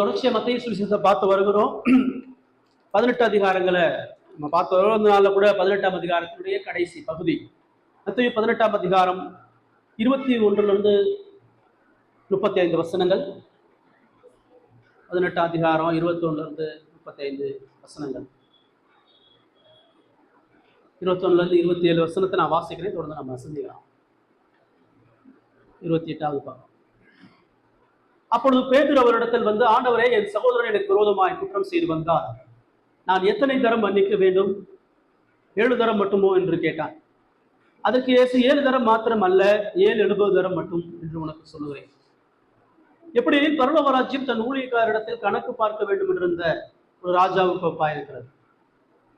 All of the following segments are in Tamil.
தொடர்ச்சியா மத்தேயு சுவிசேஷத்தை பார்த்து வருகிறோம். 18 அதிகாரங்களை நம்ம பார்த்து வருகிறோம். இந்த நாளில் கூட 18ஆம் அதிகாரத்தினுடைய கடைசி பகுதி மத்தேயு 18ஆம் அதிகாரம் 21 35 வசனங்கள். 18ஆம் அதிகாரம் 21 35 வசனங்கள். 21 27 வசனத்தை நான் வாசிக்கிறேன். தொடர்ந்து நம்ம சிந்திக்கலாம். 28வது பாகம். அப்பொழுது பேதுரு அவரிடத்தில் வந்து, ஆண்டவரே, என் சகோதரன் எனக்கு விரோதமாய் குற்றம் செய்து வந்தார். நான் எத்தனை தரம் மன்னிக்க வேண்டும்? 7 தரம் மட்டுமோ என்று கேட்டான். அதற்கு இயேசு, 7 தரம் மாத்திரம் அல்ல, 70 தரம் மட்டும் என்று உனக்கு சொல்லுகிறேன். எப்படி பரலோக ராஜ்யம் தன் ஊழியக்காரிடத்தில் கணக்கு பார்க்க வேண்டும் என்றிருந்த ஒரு ராஜாவுக்கு ஒப்பாயிருக்கிறது.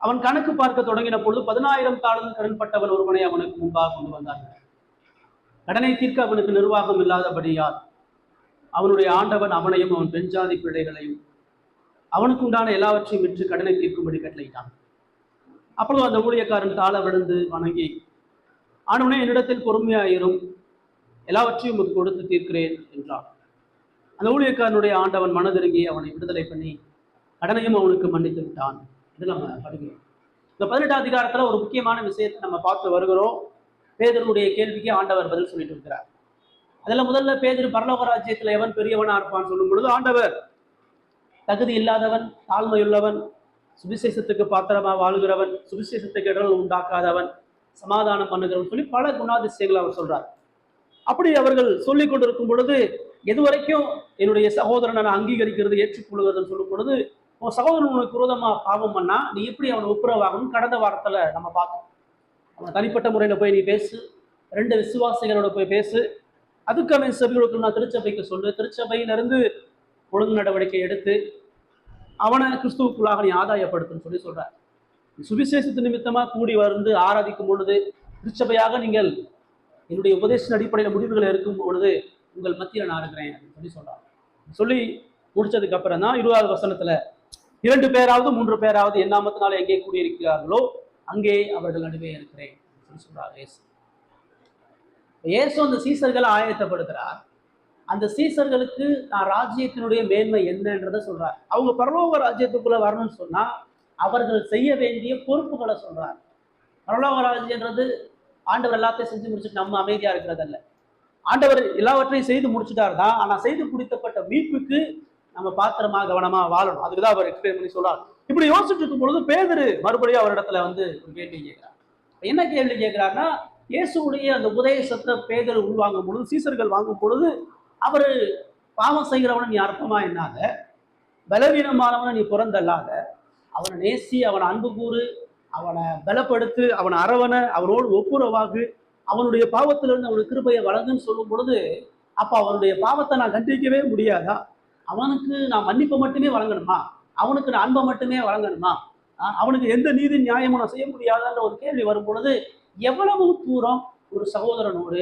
அவன் கணக்கு பார்க்க தொடங்கின பொழுது 10,000 தாலந்து கடன்பட்டவன் ஒருவனை அவனுக்கு முன்பாக கொண்டு வந்தார்கள். கடனை தீர்க்க அவனுக்கு நிர்வாகம் இல்லாதபடியால் அவனுடைய ஆண்டவன் அவனையும் அவன் பெண்ஜாதி பிள்ளைகளையும் அவனுக்கு உண்டான எல்லாவற்றையும் விற்று கடனை தீர்க்கும்படி கட்டளையிட்டான். அப்பொழுது அந்த ஊழியக்காரன் தாழ விழுந்து வணங்கி, ஆண்டவனே, என்னிடத்தில் பொறுமையாயிரும், எல்லாவற்றையும் உனக்கு கொடுத்து தீர்க்கிறேன் என்றான். அந்த ஊழியக்காரனுடைய ஆண்டவன் மனதிறங்கி அவனை விடுதலை பண்ணி கடனையும் அவனுக்கு மன்னித்து விட்டான் என்று நம்ம படிக்கிறோம். இந்த 18ஆம் அதிகாரத்துல ஒரு முக்கியமான விஷயத்தை நம்ம பார்த்து வருகிறோம். பேதுருடைய கேள்விக்கு ஆண்டவர் பதில் சொல்லிட்டு இருக்கிறார். அதில் முதல்ல பேதுரு பரலோக ராஜ்யத்தில் எவன் பெரியவனா இருப்பான்னு சொல்லும் பொழுது, ஆண்டவர் தகுதி இல்லாதவன், தாழ்மையுள்ளவன், சுவிசேஷத்துக்கு பாத்திரமா வாழ்கிறவன், சுவிசேஷத்துக்கு இடர்கள் உண்டாக்காதவன், சமாதானம் பண்ணுகிறவன் சொல்லி பல குணாதிசயங்களை அவர் சொல்றார். அப்படி அவர்கள் சொல்லிக் கொண்டிருக்கும் பொழுது, எதுவரைக்கும் என்னுடைய சகோதரனை நான் அங்கீகரிக்கிறது, ஏற்றுக்கொள்வதுன்னு சொல்லும் பொழுது, உன் சகோதரன் உனக்கு விரோதமா பாவம் பண்ணா நீ எப்படி அவனை ஒப்புரவாகணும் கடந்த வாரத்துல நம்ம பார்த்தோம். அவனை தனிப்பட்ட முறையில போய் நீ பேசு, 2 விசுவாசிகளோட போய் பேசு, அதுக்கு அவன் செவிகளுக்கு நான் திருச்சபைக்கு சொல்லு, திருச்சபையிலிருந்து ஒழுங்கு நடவடிக்கை எடுத்து அவனை கிறிஸ்துவுக்குள்ளாக நீ ஆதாயப்படுத்துன்னு சொல்றார். சுவிசேஷத்து நிமித்தமா கூடி வந்து ஆராதிக்கும் பொழுது, திருச்சபையாக நீங்கள் என்னுடைய உபதேச அடிப்படையில் முடிவுகள் இருக்கும் பொழுது உங்கள் மத்தியில் நான் இருக்கிறேன் அப்படின்னு சொல்றார். சொல்லி முடிச்சதுக்கு அப்புறம் தான் 20வது வசனத்துல, 2 பேராவது 3 பேராவது என் நாமத்தினால எங்கே கூடியிருக்கிறார்களோ அங்கே அவர்கள் நடுவே இருக்கிறேன் அப்படின்னு சொல்றார் இயேசு. இயேசு அந்த சீசர்களை ஆயத்தப்படுத்துறார். அந்த சீசர்களுக்கு நான் ராஜ்யத்தினுடைய மேன்மை என்னன்றதை சொல்றார். அவங்க பரலோக ராஜ்யத்துக்குள்ள வரணும்னு சொன்னா அவர்கள் செய்ய வேண்டிய பொறுப்புகளை சொல்றார். பரலோக ராஜ்யன்றது ஆண்டவர் எல்லாத்தையும் செஞ்சு முடிச்சுட்டு நம்ம அமைதியா இருக்கிறதல்ல. ஆண்டவர் எல்லாவற்றையும் செய்து முடிச்சுட்டாரு தான். ஆனா செய்து முடித்தப்பட்ட மீட்புக்கு நம்ம பாத்திரமா கவனமா வாழணும். அதுக்குதான் அவர் எக்ஸ்பிளைன் பண்ணி சொல்றார். இப்படி யோசிச்சுட்டு இருக்கும் பொழுது பேதுரு மறுபடியும் அவரிடத்துல வந்து ஒரு கேள்வி கேட்கிறார். என்ன கேள்வி கேட்கிறாருன்னா, இயேசுடைய அந்த உபதேசத்தை பேதுரு உள்வாங்கும் பொழுது, சீசர்கள் வாங்கும் பொழுது, அவரு பாவம் செய்கிறவனை நீ அற்பமா என்னாத, பலவீனமானவனை நீ புறந்தல்லாத, அவனை நேசி, அவனை அன்பு கூறு, அவனை பலப்படுத்து, அவனை அரவணை, அவனோடு ஒப்புரவாகு, அவனுடைய பாவத்திலிருந்து அவனுக்கு கிருபையை வழங்குன்னு சொல்லும் பொழுது, அப்ப அவனுடைய பாவத்தை நான் கண்டிக்கவே முடியாதா? அவனுக்கு நான் மன்னிப்பை மட்டுமே வழங்கணுமா? அவனுக்கு நான் அன்பை மட்டுமே வழங்கணுமா? அவனுக்கு எந்த நீதி நியாயமும் நான் செய்ய முடியாதான்ற ஒரு கேள்வி வரும் பொழுது, எவ்வளவு தூரம் ஒரு சகோதரனோடு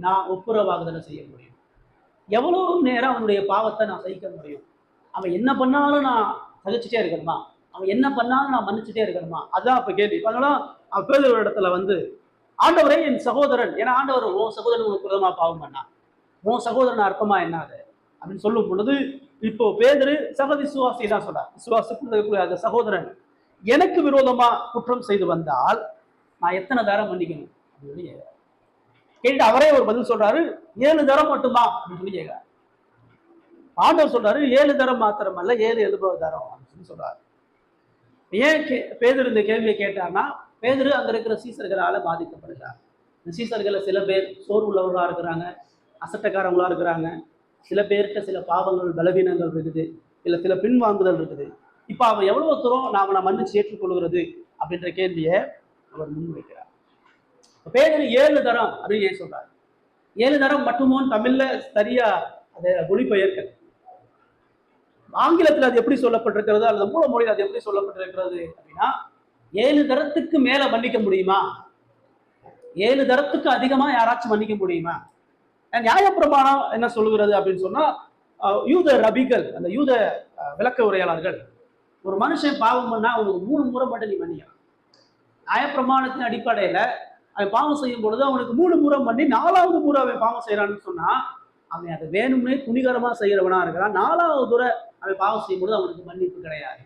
நான் ஒப்புரவாகுதலை செய்ய முடியும்? எவ்வளவு நேரம் அவனுடைய பாவத்தை நான் சகிக்க முடியும்? அவன் என்ன பண்ணாலும் நான் சகிச்சுட்டே இருக்கணுமா? அவன் என்ன பண்ணாலும் நான் மன்னிச்சுட்டே இருக்கணுமா? அதுதான் இப்ப கேள்வி. அதெல்லாம் அவன் பேதுரு இடத்துல வந்து, ஆண்டவரே, என் சகோதரன், ஏன்னா ஆண்டவர் உன் சகோதரன் உனக்கு விரோதமா பாவம் பண்ணா, உன் சகோதரன் அற்பமா என்னாது அப்படின்னு சொல்லும் பொழுது, இப்போ பேதுரு சக விசுவாசி தான் சொல்றார். விசுவாசத்துக்குரிய அந்த சகோதரன் எனக்கு விரோதமா குற்றம் செய்து வந்தால் நான் எத்தனை தரம் மன்னிக்கணும் அப்படின்னு கேட்கிறார். கேட்டு அவரே ஒரு பதில் சொல்றாரு, 7 தரம் மட்டுமா அப்படின்னு சொல்லி கேட்கிறார். ஆண்டவர் சொல்றாரு, 7 தரம் மாத்திரம் அல்ல, 70 தரம் அப்படின்னு சொல்றாரு. ஏன் பேதுரு இந்த கேள்வியை கேட்டார்னா, பேதுரு அங்க இருக்கிற சீசர்களால பாதிக்கப்படுகிறார். இந்த சீசர்களை சில பேர் சோர்வு உள்ளவர்களா இருக்கிறாங்க, அசட்டக்காரங்களா இருக்கிறாங்க, சில பேர்கிட்ட சில பாவங்கள் பலவீனங்கள் இருக்குது, சில பின்வாங்குதல் இருக்குது. இப்ப அவன் எவ்வளவு தூரம் நான் அவனை மன்னிச்சு ஏற்றுக்கொள்கிறது அப்படின்ற கேள்வியை அவர் முன்வைக்கிறார். பேதுரு 7 தரம் அப்படின்னு ஏன் சொல்றாரு? 7 தரம் மட்டுமோன்னு தமிழ்ல சரியா அதை மொழிபெயர்க்க, ஆங்கிலத்தில் அது எப்படி சொல்லப்பட்டிருக்கிறது அல்லது மூல மொழியில் அது எப்படி சொல்லப்பட்டிருக்கிறது அப்படின்னா, 7 தரத்துக்கு மேல மன்னிக்க முடியுமா? 7 தரத்துக்கு அதிகமா யாராச்சும் மன்னிக்க முடியுமா? நியாயப்பிரமாணம் என்ன சொல்லுகிறது அப்படின்னு சொன்னா, யூத ரபிகள், அந்த யூத விளக்க உரையாளர்கள், ஒரு மனுஷன் பாவம் பண்ணா அவனுக்கு 3 முறை மட்டும் நீ மன்னிக்கலாம். நியாயப்பிரமாணத்தின் அடிப்படையில அவன் பாவம் செய்யும் பொழுது அவனுக்கு 3 முறை பண்ணி 4வது முறை அவன் பாவம் செய்யறான்னு சொன்னா அவன் அதை வேணும்னே துணிகரமா செய்யறவனா இருக்கிறான். 4வது முறை அவன் பாவம் செய்யும்போது அவனுக்கு மன்னிப்பு கிடையாது.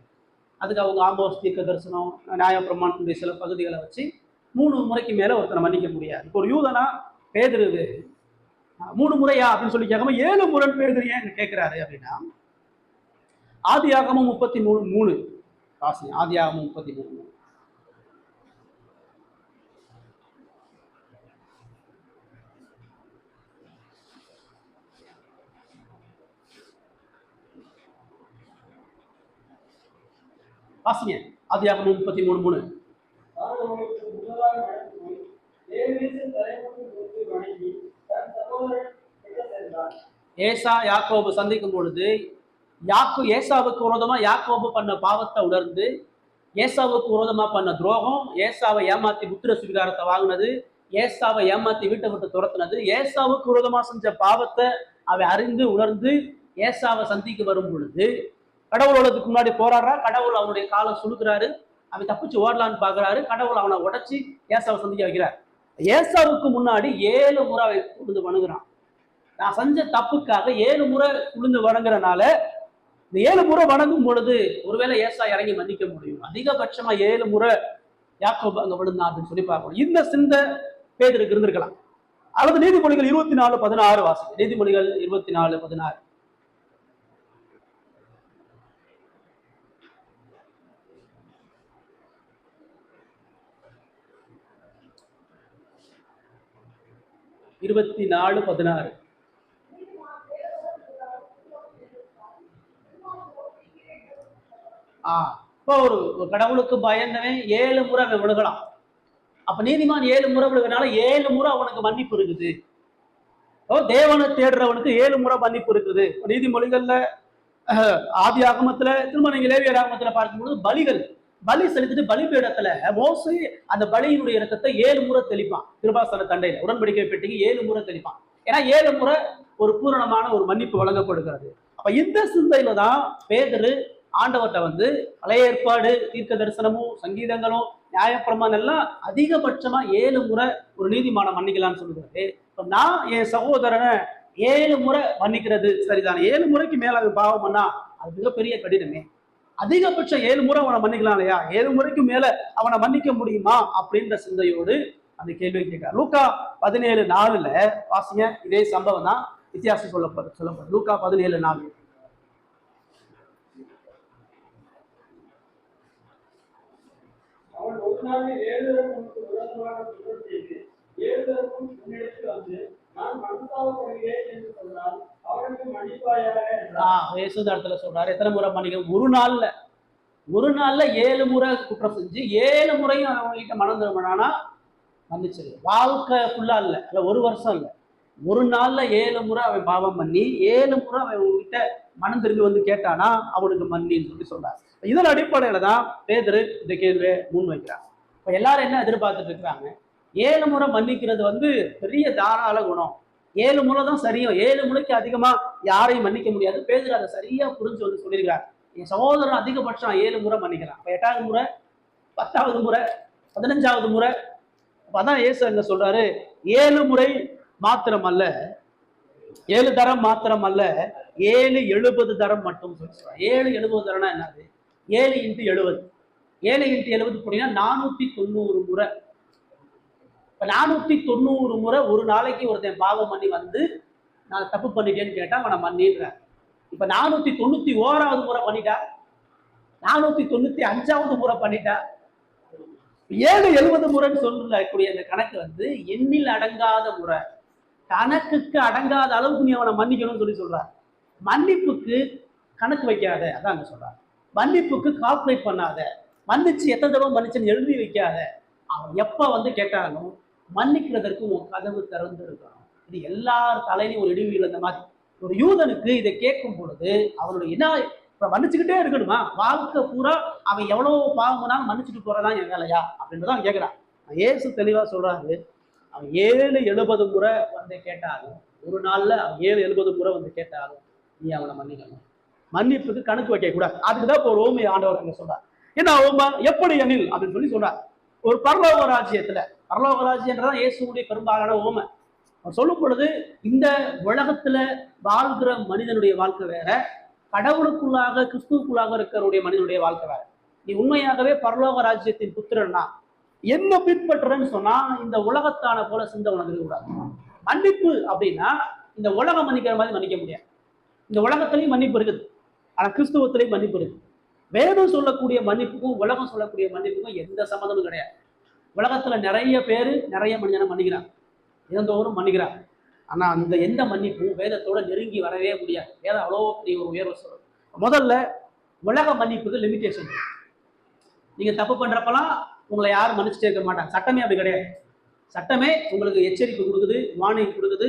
அதுக்கு அவங்க ஆமோஸ் தீர்க்க தரிசனம், நியாயப்பிரமாணத்தினுடைய சில பகுதிகளை வச்சு 3 முறைக்கு மேலே ஒருத்தனை மன்னிக்க முடியாது. இப்போ ஒரு யூதனா பேதுரு 3 முறையா அப்படின்னு சொல்லி கேட்காம 7 முறை பேதுரு ஏன் கேட்கிறாரு அப்படின்னா, ஆதியாகமம் 33:3 வாசிங்க. ஆதியாகமம் 33:3. வாசிங்க. ஆதியாகமம் 33:3. ஏசா யாக்கோபு சந்திக்கும் பொழுது ஏசாவுக்கு விரோதமா யாக்கோபு பண்ண பாவத்தை உணர்ந்து, ஏசாவுக்கு விரோதமா பண்ண துரோகம், ஏசாவை ஏமாத்தி புத்திர சுவிகாரத்தை வாங்கினது, ஏசாவை ஏமாத்தி வீட்டை விட்டு துரத்துனது, ஏசாவுக்கு விரோதமா செஞ்ச பாவத்தை அவன் அறிந்து உணர்ந்து ஏசாவை சந்திக்க வரும் பொழுது கடவுளோடதுக்கு முன்னாடி போராடுறா. கடவுள் அவனுடைய காலம் சுழுக்கிறாரு. அவன் தப்பிச்சு ஓடலான்னு பாக்குறாரு. கடவுள் அவனை உடைச்சி ஏசாவை சந்திக்க வைக்கிறார். ஏசாவுக்கு முன்னாடி 7 முறை அவன் உழுந்து வணங்குறான். நான் செஞ்ச தப்புக்காக 7 முறை உழுந்து வணங்குறனால இந்த 7 முறை வணங்கும் பொழுது ஒருவேளை ஏசா இறங்கி மன்னிக்க முடியும். அதிகபட்சமா 7 முறை யாக்கோபு அங்க விழுந்தான் அப்படின்னு சொல்லி பார்க்கணும். இந்த சிந்தை பேதுருக்கு இருந்திருக்கலாம். அல்லது நீதிமொழிகள் 24:16 வாசிங்க. நீதிமொழிகள் 24:16. இப்போ ஒரு கடவுளுக்கு பயந்தவன் 7 முறை அவன் விழுகலாம். அப்ப நீதிமான் 7 முறை விழுகிறனால 7 முறை அவனுக்கு மன்னிப்பு இருக்குது. தேவனை தேடுறவனுக்கு 7 முறை மன்னிப்பு இருக்குது. நீதிமொழிகள்ல ஆதி ஆகமத்துல திரும்ப நீங்க லேவியர் ஆகமத்துல பார்க்கும்போது பலி செலுத்திட்டு பலிபீடத்துல மோசே அந்த பலியினுடைய இரத்தத்தை 7 முறை தெளிப்பான். கிருபாசன தண்டையில உடன்படிக்கை பெட்டிக்கு 7 முறை தெளிப்பான். ஏன்னா 7 முறை ஒரு பூரணமான ஒரு மன்னிப்பு வழங்கப்படுகிறது. அப்ப இந்த சிந்தையில தான் பேதுரு ஆண்டவர்கிட்ட பழைய ஏற்பாடு தீர்க்க தரிசனமும் சங்கீதங்களும் நியாயப்பிரமாணம் எல்லாம் அதிகபட்சமா 7 முறை ஒரு நீதிமானம் மன்னிக்கலாம்னு சொல்லுறாரு. இப்ப நான் என் சகோதரனை 7 முறை மன்னிக்கிறது சரிதானே? 7 முறைக்கு மேல அது பாவம் பண்ணா அது மிகப்பெரிய கடினமே. அதிகபட்சம் 7 முறை அவனை மன்னிக்கலாம் இல்லையா? 7 முறைக்கு மேல அவனை மன்னிக்க முடியுமா அப்படின்ற சிந்தையோடு அந்த கேள்வியை கேட்கிறார். லூக்கா 17:4 வாசிங்க. இதே சம்பவம் தான், வித்தியாசம் சொல்லப்படுது. லூக்கா 17:4. சொல்றாரு எத்தனை முறை மன்னிக்க? ஒரு நாள்ல 7 முறை குற்றம் செஞ்சு 7 முறையும் அவங்ககிட்ட மனம் திரும்பினானா மன்னிச்சிரு. வாழ்க்கை ஃபுல்லா இல்ல, ஒரு வருஷம் இல்ல, ஒரு நாள்ல 7 முறை அவன் பாவம் பண்ணி 7 முறை அவன் உங்ககிட்ட மனம் திரும்பி கேட்டானா அவனுக்கு மன்னின்னு சொல்லி சொல்றாரு. இதன் அடிப்படையில தான் பேதுரு இந்த கேள்வியை முன் வைக்கிறாங்க. இப்ப எல்லாரும் என்ன எதிர்பார்த்துட்டு இருக்கிறாங்க? 7 முறை மன்னிக்கிறது பெரிய தாராள குணம். 7 முறை தான் சரியும். 7 முறைக்கு அதிகமா யாரையும் மன்னிக்க முடியாது. பேதுரு அதை சரியா புரிஞ்சு சொல்லியிருக்கிறார். என் சகோதரன் அதிகபட்சம் 7 முறை மன்னிக்கிறான். 8வது முறை, 10வது முறை, 15வது முறை. அதான் இயேசு அங்க சொல்றாரு, 7 முறை மாத்திரம் அல்ல, 7 தரம் மாத்திரம் அல்ல, 7 தரம் மட்டும் சொல்றாரு. 7 தரம்னா என்னது? 7 × 70. 7 × 70 போனீங்கன்னா 490 முறை. இப்ப 490 முறை ஒரு நாளைக்கு ஒருத்தன் பாவம் பண்ணி நான் தப்பு பண்ணிட்டேன்னு கேட்டா அவனை மன்னிடுறேன். இப்ப 491வது முறை பண்ணிட்டா, 495வது முறை பண்ணிட்டா, 770 முறைன்னு சொல்லக்கூடிய இந்த கணக்கு எண்ணில் அடங்காத முறை. கணக்குக்கு அடங்காத அளவுக்கு நீ அவனை மன்னிக்கணும்னு சொல்றார். மன்னிப்புக்கு கணக்கு வைக்காத, அதான் சொல்றார். மன்னிப்புக்கு கால்குலேட் பண்ணாத, மன்னிச்சு எத்தனை தடவை மன்னிச்சுன்னு எழுதி வைக்காத. அவன் எப்ப கேட்டாலும் மன்னிக்கிறதற்கு உன் கதவு திறந்து இருக்கணும். இது எல்லார் தலையிலையும் ஒரு இடிவு இழந்த மாதிரி. ஒரு யூதனுக்கு இதை கேட்கும் பொழுது அவனுடைய என்ன மன்னிச்சுக்கிட்டே இருக்கணுமா? வாழ்க்கை பூரா அவன் எவ்வளவு பாவம் பண்ணாலும் மன்னிச்சுட்டு போறதான் என் வேலையா அப்படின்றதான் கேட்கிறான். இயேசு தெளிவா சொல்றாரு, அவன் 770 முறை கேட்டாலும், ஒரு நாள்ல அவன் 770 முறை கேட்டாலும் நீ அவனை மன்னிக்கணும். மன்னிப்புக்கு கணக்கு வைக்க கூடாது. அதுக்குதான் இப்போ ஒரு ஓமை ஆண்டவர் அங்க சொல்றார். என்ன ஓமா? எப்படி எண்ணில் அப்படின்னு சொல்லி சொல்றார். ஒரு பரலோக ராஜ்யத்துல, பரலோக ராஜ்யன்றதான் இயேசுடைய பெரும்பாலான ஓமை. சொல்லும் பொழுது இந்த உலகத்துல வாழ்கிற மனிதனுடைய வாழ்க்கை வேற, கடவுளுக்குள்ளாக கிறிஸ்துவுக்குள்ளாக இருக்கிறவருடைய மனிதனுடைய வாழ்க்கை வேற. நீ உண்மையாகவே பரலோக ராஜ்யத்தின் புத்திரன்னா என்ன பின்பற்றுறன்னு சொன்னா இந்த உலகத்தான போல சிந்தை உனக்கு இருக்கக்கூடாது. மன்னிப்பு அப்படின்னா இந்த உலகம் மன்னிக்கிற மாதிரி மன்னிக்க முடியாது. இந்த உலகத்திலையும் மன்னிப்பு இருக்குது, ஆனா கிறிஸ்துவத்திலையும் மன்னிப்பு இருக்கு. வேதம் சொல்லக்கூடிய மன்னிப்புக்கும் உலகம் சொல்லக்கூடிய மன்னிப்புக்கும் எந்த சம்மந்தமும் கிடையாது. உலகத்துல நிறைய பேர் நிறைய மனிதனை மன்னிக்கிறாங்க, இறந்தோறும் மன்னிக்கிறாங்க. ஆனா அந்த எந்த மன்னிப்பும் வேதத்தோட நெருங்கி வரவே முடியாது. வேதம் அவ்வளோ பெரிய ஒரு உயர்வு சொல்லுது. முதல்ல உலக மன்னிப்புக்கு லிமிடேஷன். நீங்க தப்பு பண்றப்பெல்லாம் உங்களை யாரும் மன்னிச்சுட்டே இருக்க மாட்டாங்க. சட்டமே அப்படி கிடையாது. சட்டமே உங்களுக்கு எச்சரிக்கை கொடுக்குது, வார்னிங் கொடுக்குது,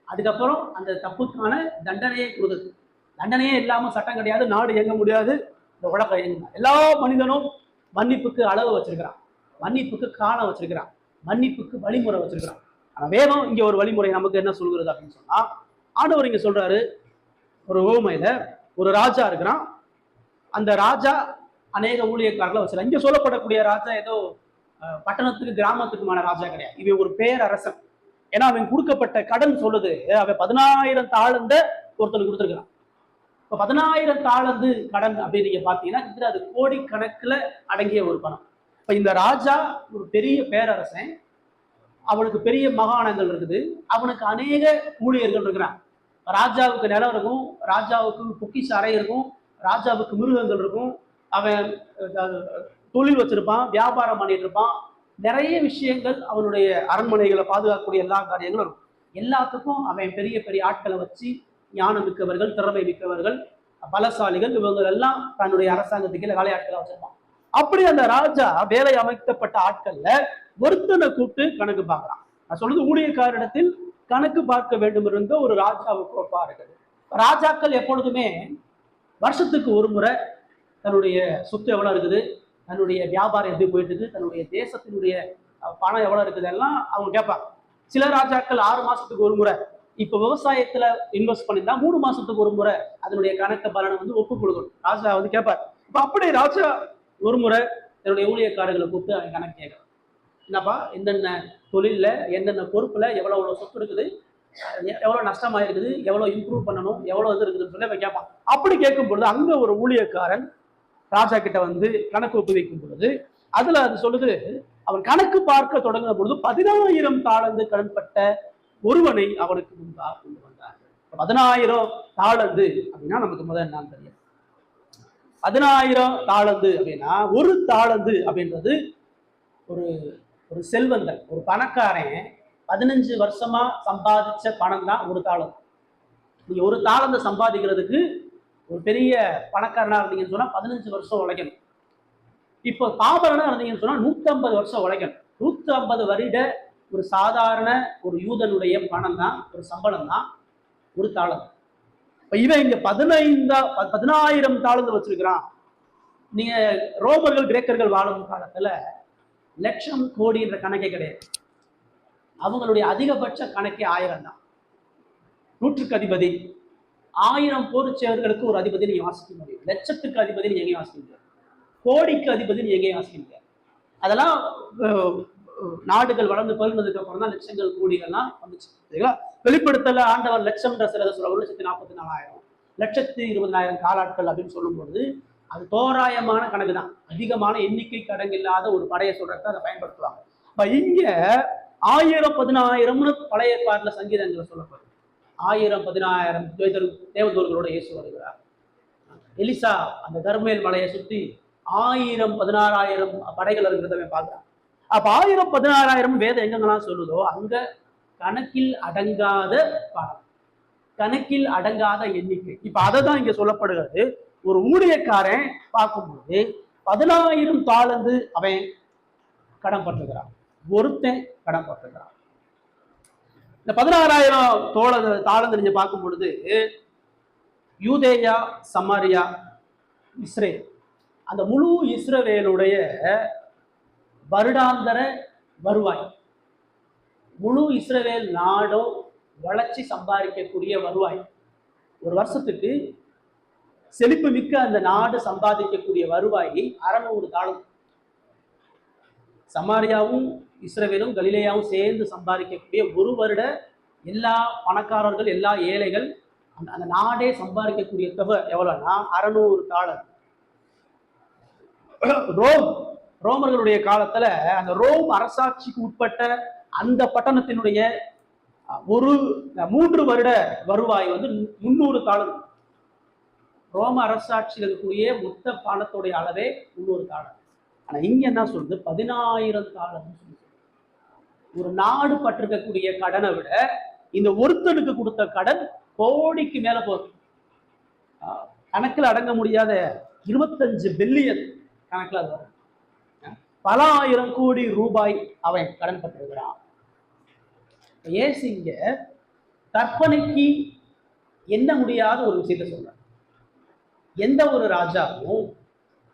அதுக்கப்புறம் அந்த தப்புக்கான தண்டனையே கொடுக்குது. தண்டனையே இல்லாம சட்டம் கிடையாது, நாடு இயங்க முடியாது, இந்த உலகம் இயங்க. எல்லா மனிதனும் மன்னிப்புக்கு அளவு வச்சிருக்கிறான், மன்னிப்புக்கு காலம் வச்சிருக்கிறான், மன்னிப்புக்கு வழிமுறை வச்சிருக்கிறான். ஆனா வேதம் இங்க ஒரு வழிமுறை நமக்கு என்ன சொல்கிறது அப்படின்னு சொன்னா, ஆண்டவர் இங்க சொல்றாரு, ஒரு ஓமையில ஒரு ராஜா இருக்கிறான். அந்த ராஜா அநேக ஊழியக்காரர்களை வச்சிருக்கான். இங்க சொல்லப்படக்கூடிய ராஜா ஏதோ பட்டணத்துக்கு கிராமத்துக்குமான ராஜா கிடையாது. இவன் ஒரு பேரரசன். ஏன்னா அவன் கொடுக்கப்பட்ட கடன் சொல்லுது, அவன் 10,000 தாளந்த ஒருத்தனுக்கு கொடுத்துருக்கான். இப்போ 10,000 தாளந்து கடன் அப்படின்னு நீங்க பாத்தீங்கன்னா அது கோடிக்கணக்கில் அடங்கிய ஒரு பணம். இப்ப இந்த ராஜா ஒரு பெரிய பேரரசன், அவனுக்கு பெரிய மகாணங்கள் இருக்குது, அவனுக்கு அநேக ஊழியர்கள் இருக்கிறான். ராஜாவுக்கு நிலம் இருக்கும், ராஜாவுக்கு பொக்கிஷ அறை இருக்கும், ராஜாவுக்கு மிருகங்கள் இருக்கும், அவன் தொழில் வச்சிருப்பான், வியாபாரம் பண்ணிட்டு இருப்பான், நிறைய விஷயங்கள் அவனுடைய அரண்மனைகளை பாதுகாக்கக்கூடிய எல்லா காரியங்களும் இருக்கும். எல்லாத்துக்கும் அவன் பெரிய பெரிய ஆட்களை வச்சு ஞானம் மிக்கவர்கள், திறமை மிக்கவர்கள், பலசாலிகள், இவங்க எல்லாம் தன்னுடைய அரசாங்கத்துக்கு வேலையாட்களை வச்சிருப்பான். அப்படி அந்த ராஜா வேலை அமைக்கப்பட்ட ஆட்கள்ல ஒருத்தனை கூப்பிட்டு கணக்கு பார்க்கலாம். நான் சொல்றது ஊழியக்காரிடத்தில் கணக்கு பார்க்க வேண்டும் இருந்த ஒரு ராஜாவுக்கு ஒப்பா இருக்குது. ராஜாக்கள் எப்பொழுதுமே வருஷத்துக்கு ஒரு முறை தன்னுடைய சொத்து எவ்வளவு இருக்குது, தன்னுடைய வியாபாரம் எப்படி போயிட்டு இருக்கு, தன்னுடைய தேசத்தினுடைய பணம் எவ்வளவு இருக்குது எல்லாம் அவங்க கேட்பாங்க. சில ராஜாக்கள் 6 மாசத்துக்கு ஒரு முறை, இப்ப விவசாயத்துல இன்வெஸ்ட் பண்ணிருந்தா 3 மாசத்துக்கு ஒரு முறை அதனுடைய கணக்கு பலனை ஒப்பு கொடுக்கணும். ராஜா கேட்பார். இப்ப அப்படி ராஜா ஒரு முறை தன்னுடைய ஊழியக்காரர்களை கூப்பிட்டு அவன் கணக்கு கேட்கறான். என்னப்பா, என்னென்ன தொழில்ல என்னென்ன பொறுப்புல எவ்வளவு சொத்து இருக்குது, எவ்வளவு நஷ்டமாயிருக்குது, எவ்வளவு இம்ப்ரூவ் பண்ணணும், எவ்வளவு இது இருக்குதுன்னு சொல்லி அவன் கேட்பான். அப்படி கேட்கும் பொழுது அங்க ஒரு ஊழியக்காரன் ராஜா கிட்ட கணக்கு ஒப்புவிக்கும் பொழுது அதுல அது சொல்லுது, அவன் கணக்கு பார்க்க தொடங்கின பொழுது 10,000 தாளந்து கடன்பட்ட ஒருவனை அவனுக்கு முன்பாக கொண்டு வந்தார். 10,000 தாளந்து அப்படின்னா நமக்கு முதல் என்னன்னு தெரியும். 10,000 தாளந்து அப்படின்னா ஒரு தாளந்து அப்படின்றது ஒரு ஒரு செல்வந்தன், ஒரு பணக்காரன் 15 வருஷமா சம்பாதிச்ச பணம் தான் ஒரு தாளந்து. நீங்க ஒரு தாளந்து சம்பாதிக்கிறதுக்கு ஒரு பெரிய பணக்காரனா இருந்தீங்கன்னு சொன்னா 15 வருஷம் உழைக்கணும். இப்போ பாபரனா இருந்தீங்கன்னு சொன்னா 150 வருஷம் உழைக்கணும். 150 வருட ஒரு சாதாரண ஒரு யூதனுடைய பணம் தான், ஒரு சம்பளம் தான் ஒரு தாளந்து. இப்ப இவன் இங்க 10,000 தாளந்து வச்சிருக்கிறான். நீங்க ரோமர்கள் கிரேக்கர்கள் வாழும் காலத்துல லட்சம் கோடி என்ற கணக்கே கிடையாது. அவங்களுடைய அதிகபட்ச கணக்கே 1000 தான். 100க்கு அதிபதி, 1000 போர்ச்சேவர்களுக்கு ஒரு அதிபதி நீங்க வாசிக்க முடியும். லட்சத்துக்கு அதிபதி நீங்க எங்கேயும் வாசிக்க முடியாது. கோடிக்கு அதிபதி நீங்க எங்கேயும் வாசிக்க முடியாது. அதெல்லாம் நாடுகள் வளர்ந்து பகிர்ந்ததுக்கு அப்புறம் தான் லட்சங்கள் கோடிகள்லாம் வந்துச்சு. சரிங்களா? வெளிப்படுத்தல ஆண்டவர் லட்சம்ன்ற சிலதை சொல்ல 1,44,000 1,20,000 காலாட்கள் அப்படின்னு சொல்லும்போது அது தோராயமான கணக்கு தான். அதிகமான எண்ணிக்கை கடங்கில்லாத ஒரு படையை சொல்றதுக்கு அதை பயன்படுத்துவாங்க. இப்ப இங்க 1000 10,000 பழைய ஏற்பாட்டுல சங்கீதங்களை சொல்லப்படுது. 1000 10,000 தேவதூர்களோட இயேசு வருகிறார். எலிசா அந்த கர்மேல் மலையை சுத்தி 1000 16,000 படைகள் இருக்கிறத பார்க்கிறான். அப்ப 1000 16,000 வேதம் எங்கெங்கெல்லாம் சொல்லுதோ அங்க கணக்கில் அடங்காத பணம், கணக்கில் அடங்காத எண்ணிக்கை. இப்ப அதை தான் இங்க சொல்லப்படுகிறது. ஒரு ஊழியக்காரன் பார்க்கும்போது 10,000 தாளந்து அவன் கடன் பட்டுகிறான், ஒருத்தன் கடன் பட்டுகிறான். இந்த 16,000 தாளந்து நீங்க பார்க்கும் பொழுது யூதேயா, சமாரியா, இஸ்ரேல், அந்த முழு இஸ்ரவேலுடைய வருடாந்தர வருவாய், முழு இஸ்ரவேல் நாடும் வளர்ச்சி சம்பாதிக்கக்கூடிய வருவாய், ஒரு வருஷத்துக்கு செழிப்பு மிக்க அந்த நாடு சம்பாதிக்கக்கூடிய வருவாய் 600 தாளந்து. சமாரியாவும் இஸ்ரவேலும் கலிலேயாவும் சேர்ந்து சம்பாதிக்கக்கூடிய ஒரு வருட எல்லா பணக்காரர்கள், எல்லா ஏழைகள் அந்த நாடே சம்பாதிக்கக்கூடிய தொகை எவ்வளவுனா 600 டாலர். ரோமர்களுடைய காலத்துல அந்த ரோம் அரசாட்சிக்கு உட்பட்ட அந்த பட்டணத்தினுடைய ஒரு 3 வருட வருவாய் வந்து 300 டாலர். ரோம அரசாட்சியில் இருக்கக்கூடிய மொத்த பணத்துடைய அளவே 300 டாலர். ஆனா இங்க என்ன சொல்றது, 10,000 டாலர். ஒரு நாடு பட்டிருக்கக்கூடிய கடனை விட இந்த ஒருத்தனுக்கு கொடுத்த கடன் கோடிக்கு மேல போகுது. கணக்கில் அடங்க முடியாத 25 பில்லியன் கணக்கில் அது வரும். பல ஆயிரம் கோடி ரூபாய் அவன் கடன் பட்டிருக்கிறான். ஏசு இங்க கற்பனைக்கு எண்ண முடியாத ஒரு விஷயத்த சொல்ற. எந்த ஒரு ராஜாவும்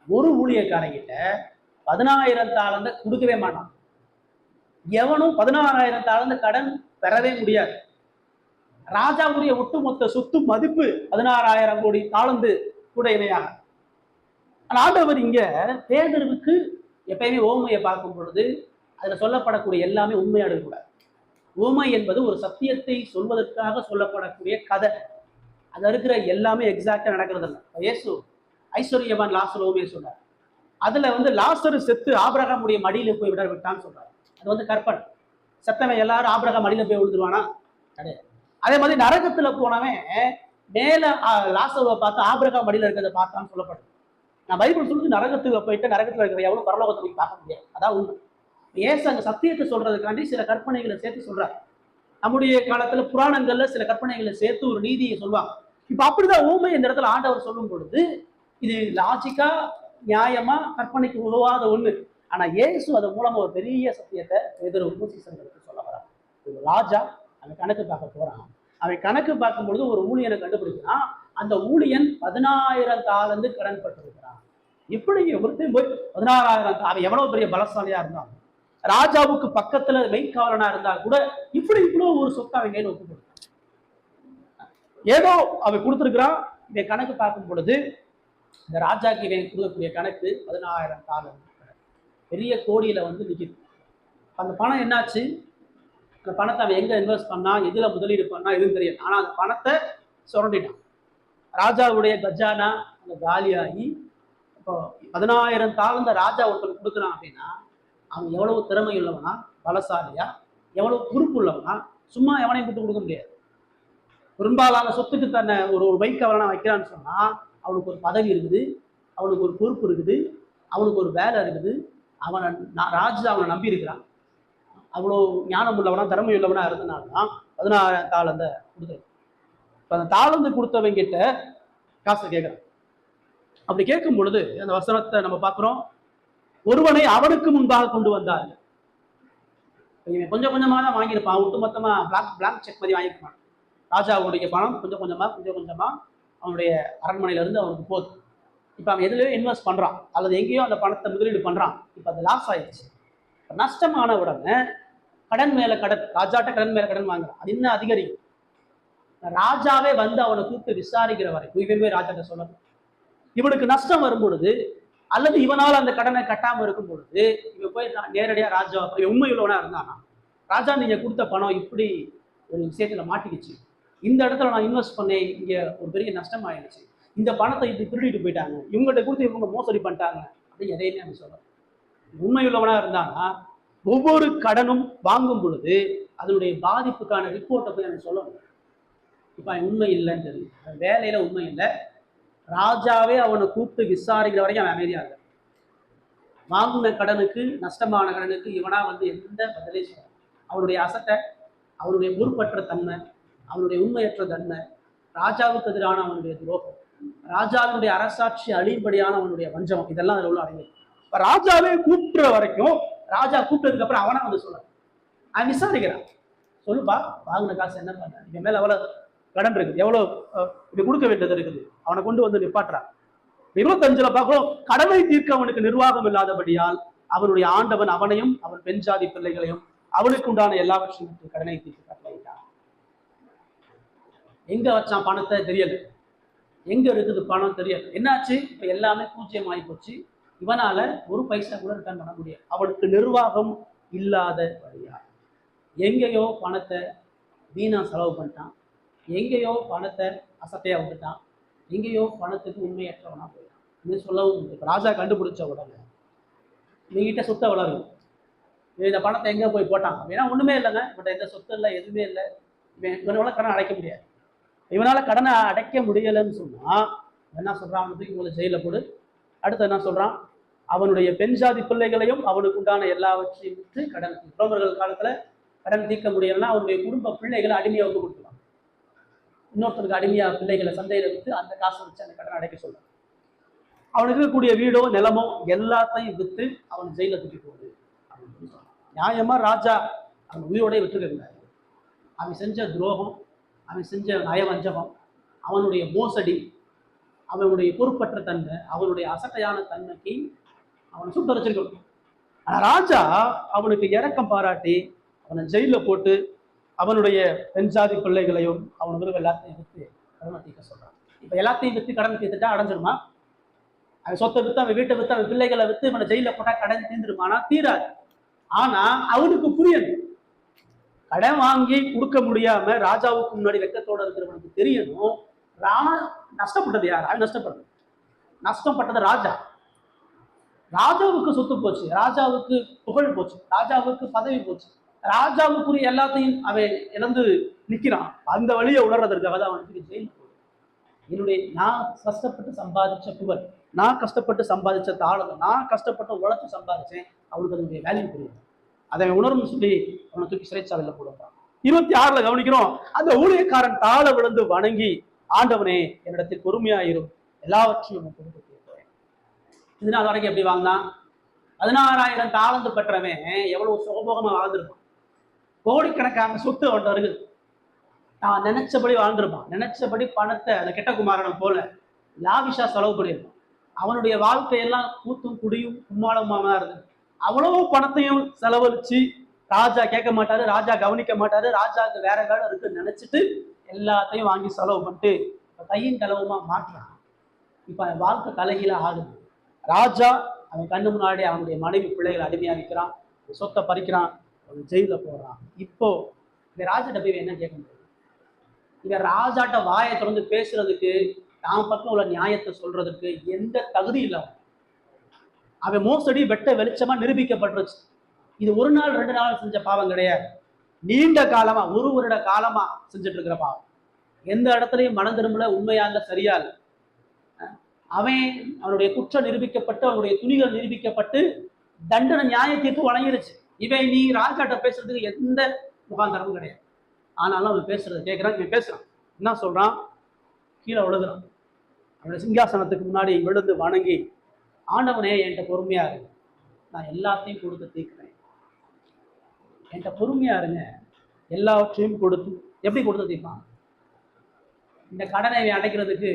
ஒரு ஊழியக்காரங்கிட்ட 10,000 தாளந்த கொடுக்கவே மாட்டான். எவனும் 16,000 தாளந்த கடன் பெறவே முடியாது. ராஜாவுடைய ஒட்டுமொத்த சொத்து மதிப்பு 16,000 கோடி தாளந்து கூட இணையாக. ஆண்டவர் இங்க பேதுருவுக்கு எப்பயுமே ஓமையை பார்க்கும் பொழுது அதுல சொல்லப்படக்கூடிய எல்லாமே உண்மையா இருக்கக்கூடாது. ஓமை என்பது ஒரு சத்தியத்தை சொல்வதற்காக சொல்லப்படக்கூடிய கதை. அது இருக்கிற எல்லாமே எக்ஸாக்டா நடக்கிறது இல்லை. இயேசு ஐஸ்வர்யவான் லாசர் ஓமையை சொல்றார். அதுல வந்து லாசரு செத்து ஆபிரகாமுடைய மடியில போய் விட விட்டான்னு சொல்றாரு. அது வந்து கற்பனை. செத்தவன் எல்லாரும் ஆபிரகாம் மடியில போய் விழுந்துருவானா? கிடையாது. அதே மாதிரி நரகத்துல போனவன் மேல லாசருவை பார்த்து ஆபிரகாம் மடியில இருக்கிறத பார்த்தான்னு சொல்லப்படுது. நான் பைபிள் சொல்லுது நரகத்துக்கு போயிட்டு நரகத்துல இருக்கிற எவ்வளவு பரலோகத்தை போய் பார்க்க முடியாது. அதான் உண்மை. ஏசு அங்க சத்தியத்தை சொல்றதுக்காண்டி சில கற்பனைகளை சேர்த்து சொல்றாரு. நம்முடைய காலத்துல புராணங்கள்ல சில கற்பனைகளை சேர்த்து ஒரு நீதியை சொல்லுவாங்க. இப்ப அப்படிதான் ஊமை இந்த இடத்துல ஆண்டவர் சொல்லும் பொழுது இது லாஜிக்கா நியாயமா கற்பனைக்கு உதவாத ஒண்ணு. ஆனா இயேசு அதன் மூலமா ஒரு பெரிய சத்தியத்தை சீசர்களுக்கு சொல்ல வரான். ஒரு ராஜா அவன் கணக்கு பார்க்க போறான். அவன் கணக்கு பார்க்கும் பொழுது ஒரு ஊழியனை கண்டுபிடிக்கிறான். அந்த ஊழியன் 10,000 தாளந்து கடன் பட்டிருக்கிறான். இப்படி ஒருத்தையும் போய் 16,000 அவன் எவ்வளவு பெரிய பலசாலியா இருந்தான், ராஜாவுக்கு பக்கத்துல மெய்க்காவலனா இருந்தா கூட இப்படி இவ்வளவு ஒரு சொத்தை அவன் கையில ஒப்பு கொடுத்தான். ஏதோ அவன் கொடுத்துருக்கிறான். இவன் கணக்கு பார்க்கும் பொழுது இந்த ராஜாக்கு இவன் கொடுக்கக்கூடிய கணக்கு 10,000 தாளந்து, பெரிய கோடியில வந்து நிக்குது. அந்த பணம் என்னாச்சு? அந்த பணத்தை அவன் எங்க இன்வெஸ்ட் பண்ணா, எதுல முதலீடு பண்ணா எதுவும் தெரியும். ஆனா அந்த பணத்தை சுரண்டிட்டான். ராஜாவுடைய கஜானா அந்த காலியாகி இப்போ 10,000 தாளந்த ராஜா ஒருத்தர் கொடுக்குறான் அப்படின்னா அவன் எவ்வளவு திறமை உள்ளவனா, பலசாலியா, எவ்வளவு பொறுப்பு உள்ளவனா, சும்மா எவனையும் கூட்டு கொடுக்க முடியாது. பெரும்பாலான சொத்துக்கு தன்னை ஒரு வைக்கவலனா வைக்கிறான்னு சொன்னா அவனுக்கு ஒரு பதவி இருக்குது, அவனுக்கு ஒரு பொறுப்பு இருக்குது, அவனுக்கு ஒரு வேலை இருக்குது. அவனை ராஜா அவனை நம்பி இருக்கிறான். அவ்வளோ ஞானம் உள்ளவனா, திறமை உள்ளவனா இருந்தனால்தான் 16,000 தாளந்த கொடுத்துரு. இப்போ அந்த தாளந்து கொடுத்தவங்கிட்ட காசை கேட்குறான். அப்படி கேட்கும் பொழுது அந்த வசனத்தை நம்ம பார்க்குறோம். ஒருவனை அவனுக்கு முன்பாக கொண்டு வந்தார். இவன் கொஞ்சம் கொஞ்சமாக தான் வாங்கியிருப்பான். ஒட்டுமொத்தமா பிளாங்க் செக் மாதிரி வாங்கியிருப்பான். ராஜாவுடைய பணம் கொஞ்சம் கொஞ்சமா அவனுடைய அரண்மனையில இருந்து அவனுக்கு போகுது. இப்போ அவன் எதுலையோ இன்வெஸ்ட் பண்றான் அல்லது எங்கேயோ அந்த பணத்தை முதலீடு பண்றான். இப்போ அது லாஸ் ஆயிடுச்சு. நஷ்டமான உடனே கடன் மேல கடன், ராஜாட்ட கடன் மேல கடன் வாங்குறான். அது இன்னும் அதிகரிக்கும். ராஜாவே வந்து அவனை கூப்பிட்டு விசாரிக்கிற வரைக்கும் இவன் போய் ராஜாட்ட சொல்லணும். இவனுக்கு நஷ்டம் வரும் பொழுது அல்லது இவனால் அந்த கடனை கட்டாம இருக்கும் பொழுது இவன் போய் நேரடியா ராஜா உண்மை உள்ளவனா இருந்தானா, ராஜா நீங்க கொடுத்த பணம் இப்படி ஒரு விஷயத்துல மாட்டிக்கிச்சு, இந்த இடத்துல நான் இன்வெஸ்ட் பண்ணேன், இங்க ஒரு பெரிய நஷ்டம் ஆயிடுச்சு, இந்த பணத்தை இப்படி திருடிட்டு போயிட்டாங்க, இவங்ககிட்ட கொடுத்து இவங்க மோசடி பண்ணிட்டாங்க அப்படின்னு எதையுமே அவன் சொல்ல. உண்மை உள்ளவனா இருந்தானா ஒவ்வொரு கடனும் வாங்கும் பொழுது அதனுடைய பாதிப்புக்கான ரிப்போர்ட்டை போய் அவன் சொல்லணும். இப்ப அவன் உண்மை இல்லைன்னு தெரியும், வேலையில உண்மை இல்லை, ராஜாவே அவனை கூப்பிட்டு விசாரிக்கிற வரைக்கும் அவன் அமைதியா இருக்க. வாங்கின கடனுக்கு, நஷ்டமான கடனுக்கு இவனா வந்து எந்த பதிலே சொல்ல. அவனுடைய அசட்டை, அவனுடைய பொறுப்பற்ற தன்மை, அவனுடைய உண்மையற்ற தன்மை, ராஜாவுக்கு எதிரான அவனுடைய துரோகம், ராஜாவினுடைய அரசாட்சி அழியும்படியான அவனுடைய வஞ்சம், இதெல்லாம் அதில் உள்ள அடங்கியது. இப்போ ராஜாவே கூப்பிட்டுற வரைக்கும், ராஜா கூப்பிட்டதுக்கு அப்புறம் அவனா வந்து சொல்ல, அவன் விசாரிக்கிறான். சொல்லுப்பா, வாங்கின காசு என்ன பண்ண, இவன் மேல எவ்வளவு கடன் இருக்குது, எவ்வளவு இப்படி கொடுக்க வேண்டியது இருக்குது, அவனை கொண்டு வந்து நிப்பாட்டுறான். 25ல பார்க்கிறோம், கடனை தீர்க்க அவனுக்கு நிர்வாகம் இல்லாதபடியால் அவனுடைய ஆண்டவன் அவனையும் அவன் பெண் ஜாதி பிள்ளைகளையும் அவனுக்கு உண்டான எல்லாவற்றையும் கடனை தீர்க்க கட்டளையிட்டான். எங்க வச்சான் பணத்தை தெரியல, எங்க இருக்குது பணம் தெரியல. என்னாச்சு? இப்ப எல்லாமே பூஜ்ஜியம் ஆகி போச்சு. இவனால ஒரு பைசா கூட ரிட்டர்ன் பண்ண முடியாது. அவனுக்கு நிர்வாகம் இல்லாத வழியா எங்கேயோ பணத்தை வீணா செலவு பண்ணிட்டான், எங்கேயோ பணத்தை அசட்டையா வந்துட்டான், எங்கேயோ பணத்துக்கு உண்மையற்றவனா போயிட்டான். இது சொல்லவும் இப்போ ராஜா கண்டுபிடிச்ச உடனே நீங்கிட்ட சொத்தை வளரும், இந்த பணத்தை எங்கே போய் போட்டான் அப்படின்னா ஒன்றுமே இல்லைங்க, இவன்ட்ட எந்த சொத்து இல்லை, எதுவுமே இல்லை, இவனால கடன் அடைக்க முடியாது. இவனால கடனை அடைக்க முடியலைன்னு சொன்னா என்ன சொல்றான், அவனுக்கு இவங்களை ஜெயில போடு. அடுத்து என்ன சொல்றான், அவனுடைய பெண் ஜாதி பிள்ளைகளையும் அவனுக்கு உண்டான எல்லாவற்றையும் விற்று கடன், ரோமர்கள் காலத்துல கடன் தீர்க்க முடியலைன்னா அவனுடைய குடும்ப பிள்ளைகளை அடிமையா வந்து கொடுத்துருவான். இன்னொருத்தருக்கு அடிமையா பிள்ளைகளை சந்தையில விற்று அந்த காசை வச்சு அந்த கடன் அடைக்க சொல்றான். அவனுக்கு இருக்கக்கூடிய வீடோ நிலமோ எல்லாத்தையும் விற்று அவன் ஜெயில தூக்கி போகுது அப்படின்னு சொல்றான். நியாயமா ராஜா அவன் உயிரோட விட்டுருக்கிறார். அவன் செஞ்ச துரோகம், அவன் செஞ்ச நயவஞ்சகம், அவனுடைய மோசடி, அவனுடைய பொறுப்பற்ற தன்மை, அவனுடைய அசட்டையான தன்மைக்கு அவனை சுட்டரிச்சிருக்கணும். ஆனால் ராஜா அவனுக்கு இரக்கம் பாராட்டி அவனை ஜெயிலில் போட்டு அவனுடைய பெண் ஜாதி பிள்ளைகளையும் அவனுக்கு எல்லாத்தையும் விற்று கடனை தீர்க்க சொல்றான். இப்போ எல்லாத்தையும் விற்று கடன் தீர்த்துட்டா அடைஞ்சிருமா? அவன் சொத்தை விற்று, அவன் வீட்டை விற்று, அவன் பிள்ளைகளை விற்று இவனை ஜெயிலில் போட்டா கடன் தீர்ந்துருமானா? தீராது. ஆனா அவனுக்கு புரியணும், கடன் வாங்கி கொடுக்க முடியாம ராஜாவுக்கு முன்னாடி வெக்கத்தோட இருக்கிறவனுக்கு தெரியணும், நஷ்டப்பட்டது யார்? நஷ்டப்பட்டது நஷ்டப்பட்டது ராஜா. ராஜாவுக்கு சொத்து போச்சு, ராஜாவுக்கு புகழ் போச்சு, ராஜாவுக்கு பதவி போச்சு, ராஜாவுக்குரிய எல்லாத்தையும் அவன் இழந்து நிற்கிறான். அந்த வழியை உணர்றதற்காக தான் அவனுக்கு ஜெயில் போகுது. என்னுடைய நான் கஷ்டப்பட்டு சம்பாதிச்ச புகழ், நான் கஷ்டப்பட்டு சம்பாதிச்ச தாளம், நான் கஷ்டப்பட்டு உழைச்சு சம்பாதிச்சேன், அவனுக்கு அதனுடைய வேல்யூ புரியுது. அதை உணர்வுன்னு சொல்லி அவனை தூக்கி சிறைச்சாலையில போடுறான். 26 கவனிக்கிறோம், அந்த ஊழியக்காரன் தாழ விழுந்து வணங்கி, ஆண்டவனே என்னிடத்தில் பொறுமையாயிரும், எல்லாவற்றையும் கொடுத்து தீர்க்கிறேன். இதனால வரைக்கும் எப்படி வாழ்ந்தான்? 16,000 தாளந்து பெற்றவன் எவ்வளவு சுகபோகமா வாழ்ந்திருப்பான். கோடிக்கணக்கான சொத்து அவன் வருது. நான் நினைச்சபடி வாழ்ந்திருப்பான். நினைச்சபடி பணத்தை அந்த கெட்ட குமாரனை போல லாவிஷா செலவு பண்ணியிருப்பான். அவனுடைய வாழ்க்கையெல்லாம் கூத்தும் குடியும் கும்மாளமாக இருந்தது. அவ்வளவு பணத்தையும் செலவழிச்சு ராஜா கேட்க மாட்டாரு, ராஜா கவனிக்க மாட்டாரு, ராஜாவுக்கு வேற வேலை இருக்குன்னு நினைச்சிட்டு எல்லாத்தையும் வாங்கி செலவு பண்ணிட்டு கையின் கலவுமா மாட்டுறான். இப்ப அவன் வாழ்க்கை தலைகீழ ஆகுது. ராஜா அவன் கண்ணு முன்னாடி அவனுடைய மனைவி பிள்ளைகளை அடிமையா வைக்கிறான், சொத்தை பறிக்கிறான், அவன் ஜெயில போடுறான். இப்போ இந்த ராஜாட்ட போய் என்ன கேட்க முடியும்? இவன் ராஜாட்ட வாயை திறந்து பேசுறதுக்கு, தான் பக்கம் உள்ள நியாயத்தை சொல்றதுக்கு எந்த தகுதி இல்லை. அவன் மோசடி வெட்ட வெளிச்சமா நிரூபிக்கப்பட்டுருச்சு. இது ஒரு நாள் 2 நாள் செஞ்ச பாவம் கிடையாது, நீண்ட காலமா 1 வருட காலமா செஞ்சுட்டு இருக்கிற பாவம். எந்த இடத்துலையும் மனம் திரும்பல, உண்மையாக சரியா இல்லை. அவனுடைய குற்றம் நிரூபிக்கப்பட்டு, அவனுடைய துணிகள் நிரூபிக்கப்பட்டு தண்டனை நியாய தீர்ப்பு வழங்கிருச்சு. இவன் நீ ராஜாட்ட பேசுறதுக்கு எந்த முகாந்தரமும் கிடையாது. ஆனாலும் அவன் பேசுறதை கேட்கிறான். இவன் பேசுறான், என்ன சொல்றான்? கீழே விழுதுறான். அவனுடைய சிங்காசனத்துக்கு முன்னாடி விழுந்து வணங்கி, ஆண்டவனே என்கிட்ட பொறுமையா இருக்கு, நான் எல்லாத்தையும் கொடுத்து தீர்க்கிறேன், என்கிட்ட பொறுமையா இருங்க, எல்லாவற்றையும் கொடுத்து. எப்படி கொடுத்து தீர்ப்பான்? இந்த கடனை இவன் அடைக்கிறதுக்கு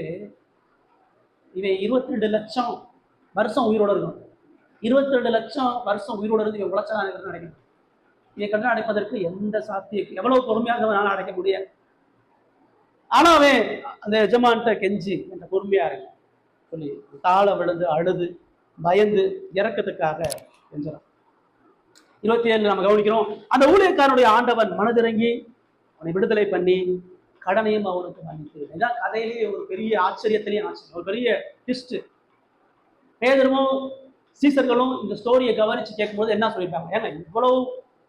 இவன் 22 லட்சம் வருஷம் உயிரோட இருக்கணும். 22 லட்சம் வருஷம் உயிரோட இருந்து இவன் உழைச்சா அடைக்கணும். இவன் கடன் அடைப்பதற்கு எந்த சாத்தியம், எவ்வளவு பொறுமையாக அவனால அடைக்க முடியாது. ஆனா அவன் அந்த எஜமான்கிட்ட கெஞ்சி என்கிட்ட பொறுமையா இருக்கு சொல்லி தாழ விழுந்து அழுது பயந்து இறக்கத்துக்காக கெஞ்சுறான். 27 நம்ம கவனிக்கிறோம், அந்த ஊழியக்காரனுடைய ஆண்டவன் மனதிறங்கி அவனை விடுதலை பண்ணி கடனையும் அவனுக்கு மன்னித்து. இதான் கதையிலேயே ஒரு பெரிய ஆச்சரியத்திலேயே ஆச்சரியம், ஒரு பெரிய ட்விஸ்ட். பேதரும் சீசர்களும் இந்த ஸ்டோரியை கவனிச்சு கேட்கும்போது என்ன சொல்லியிருப்பாங்க? ஏன்னா இவ்வளவு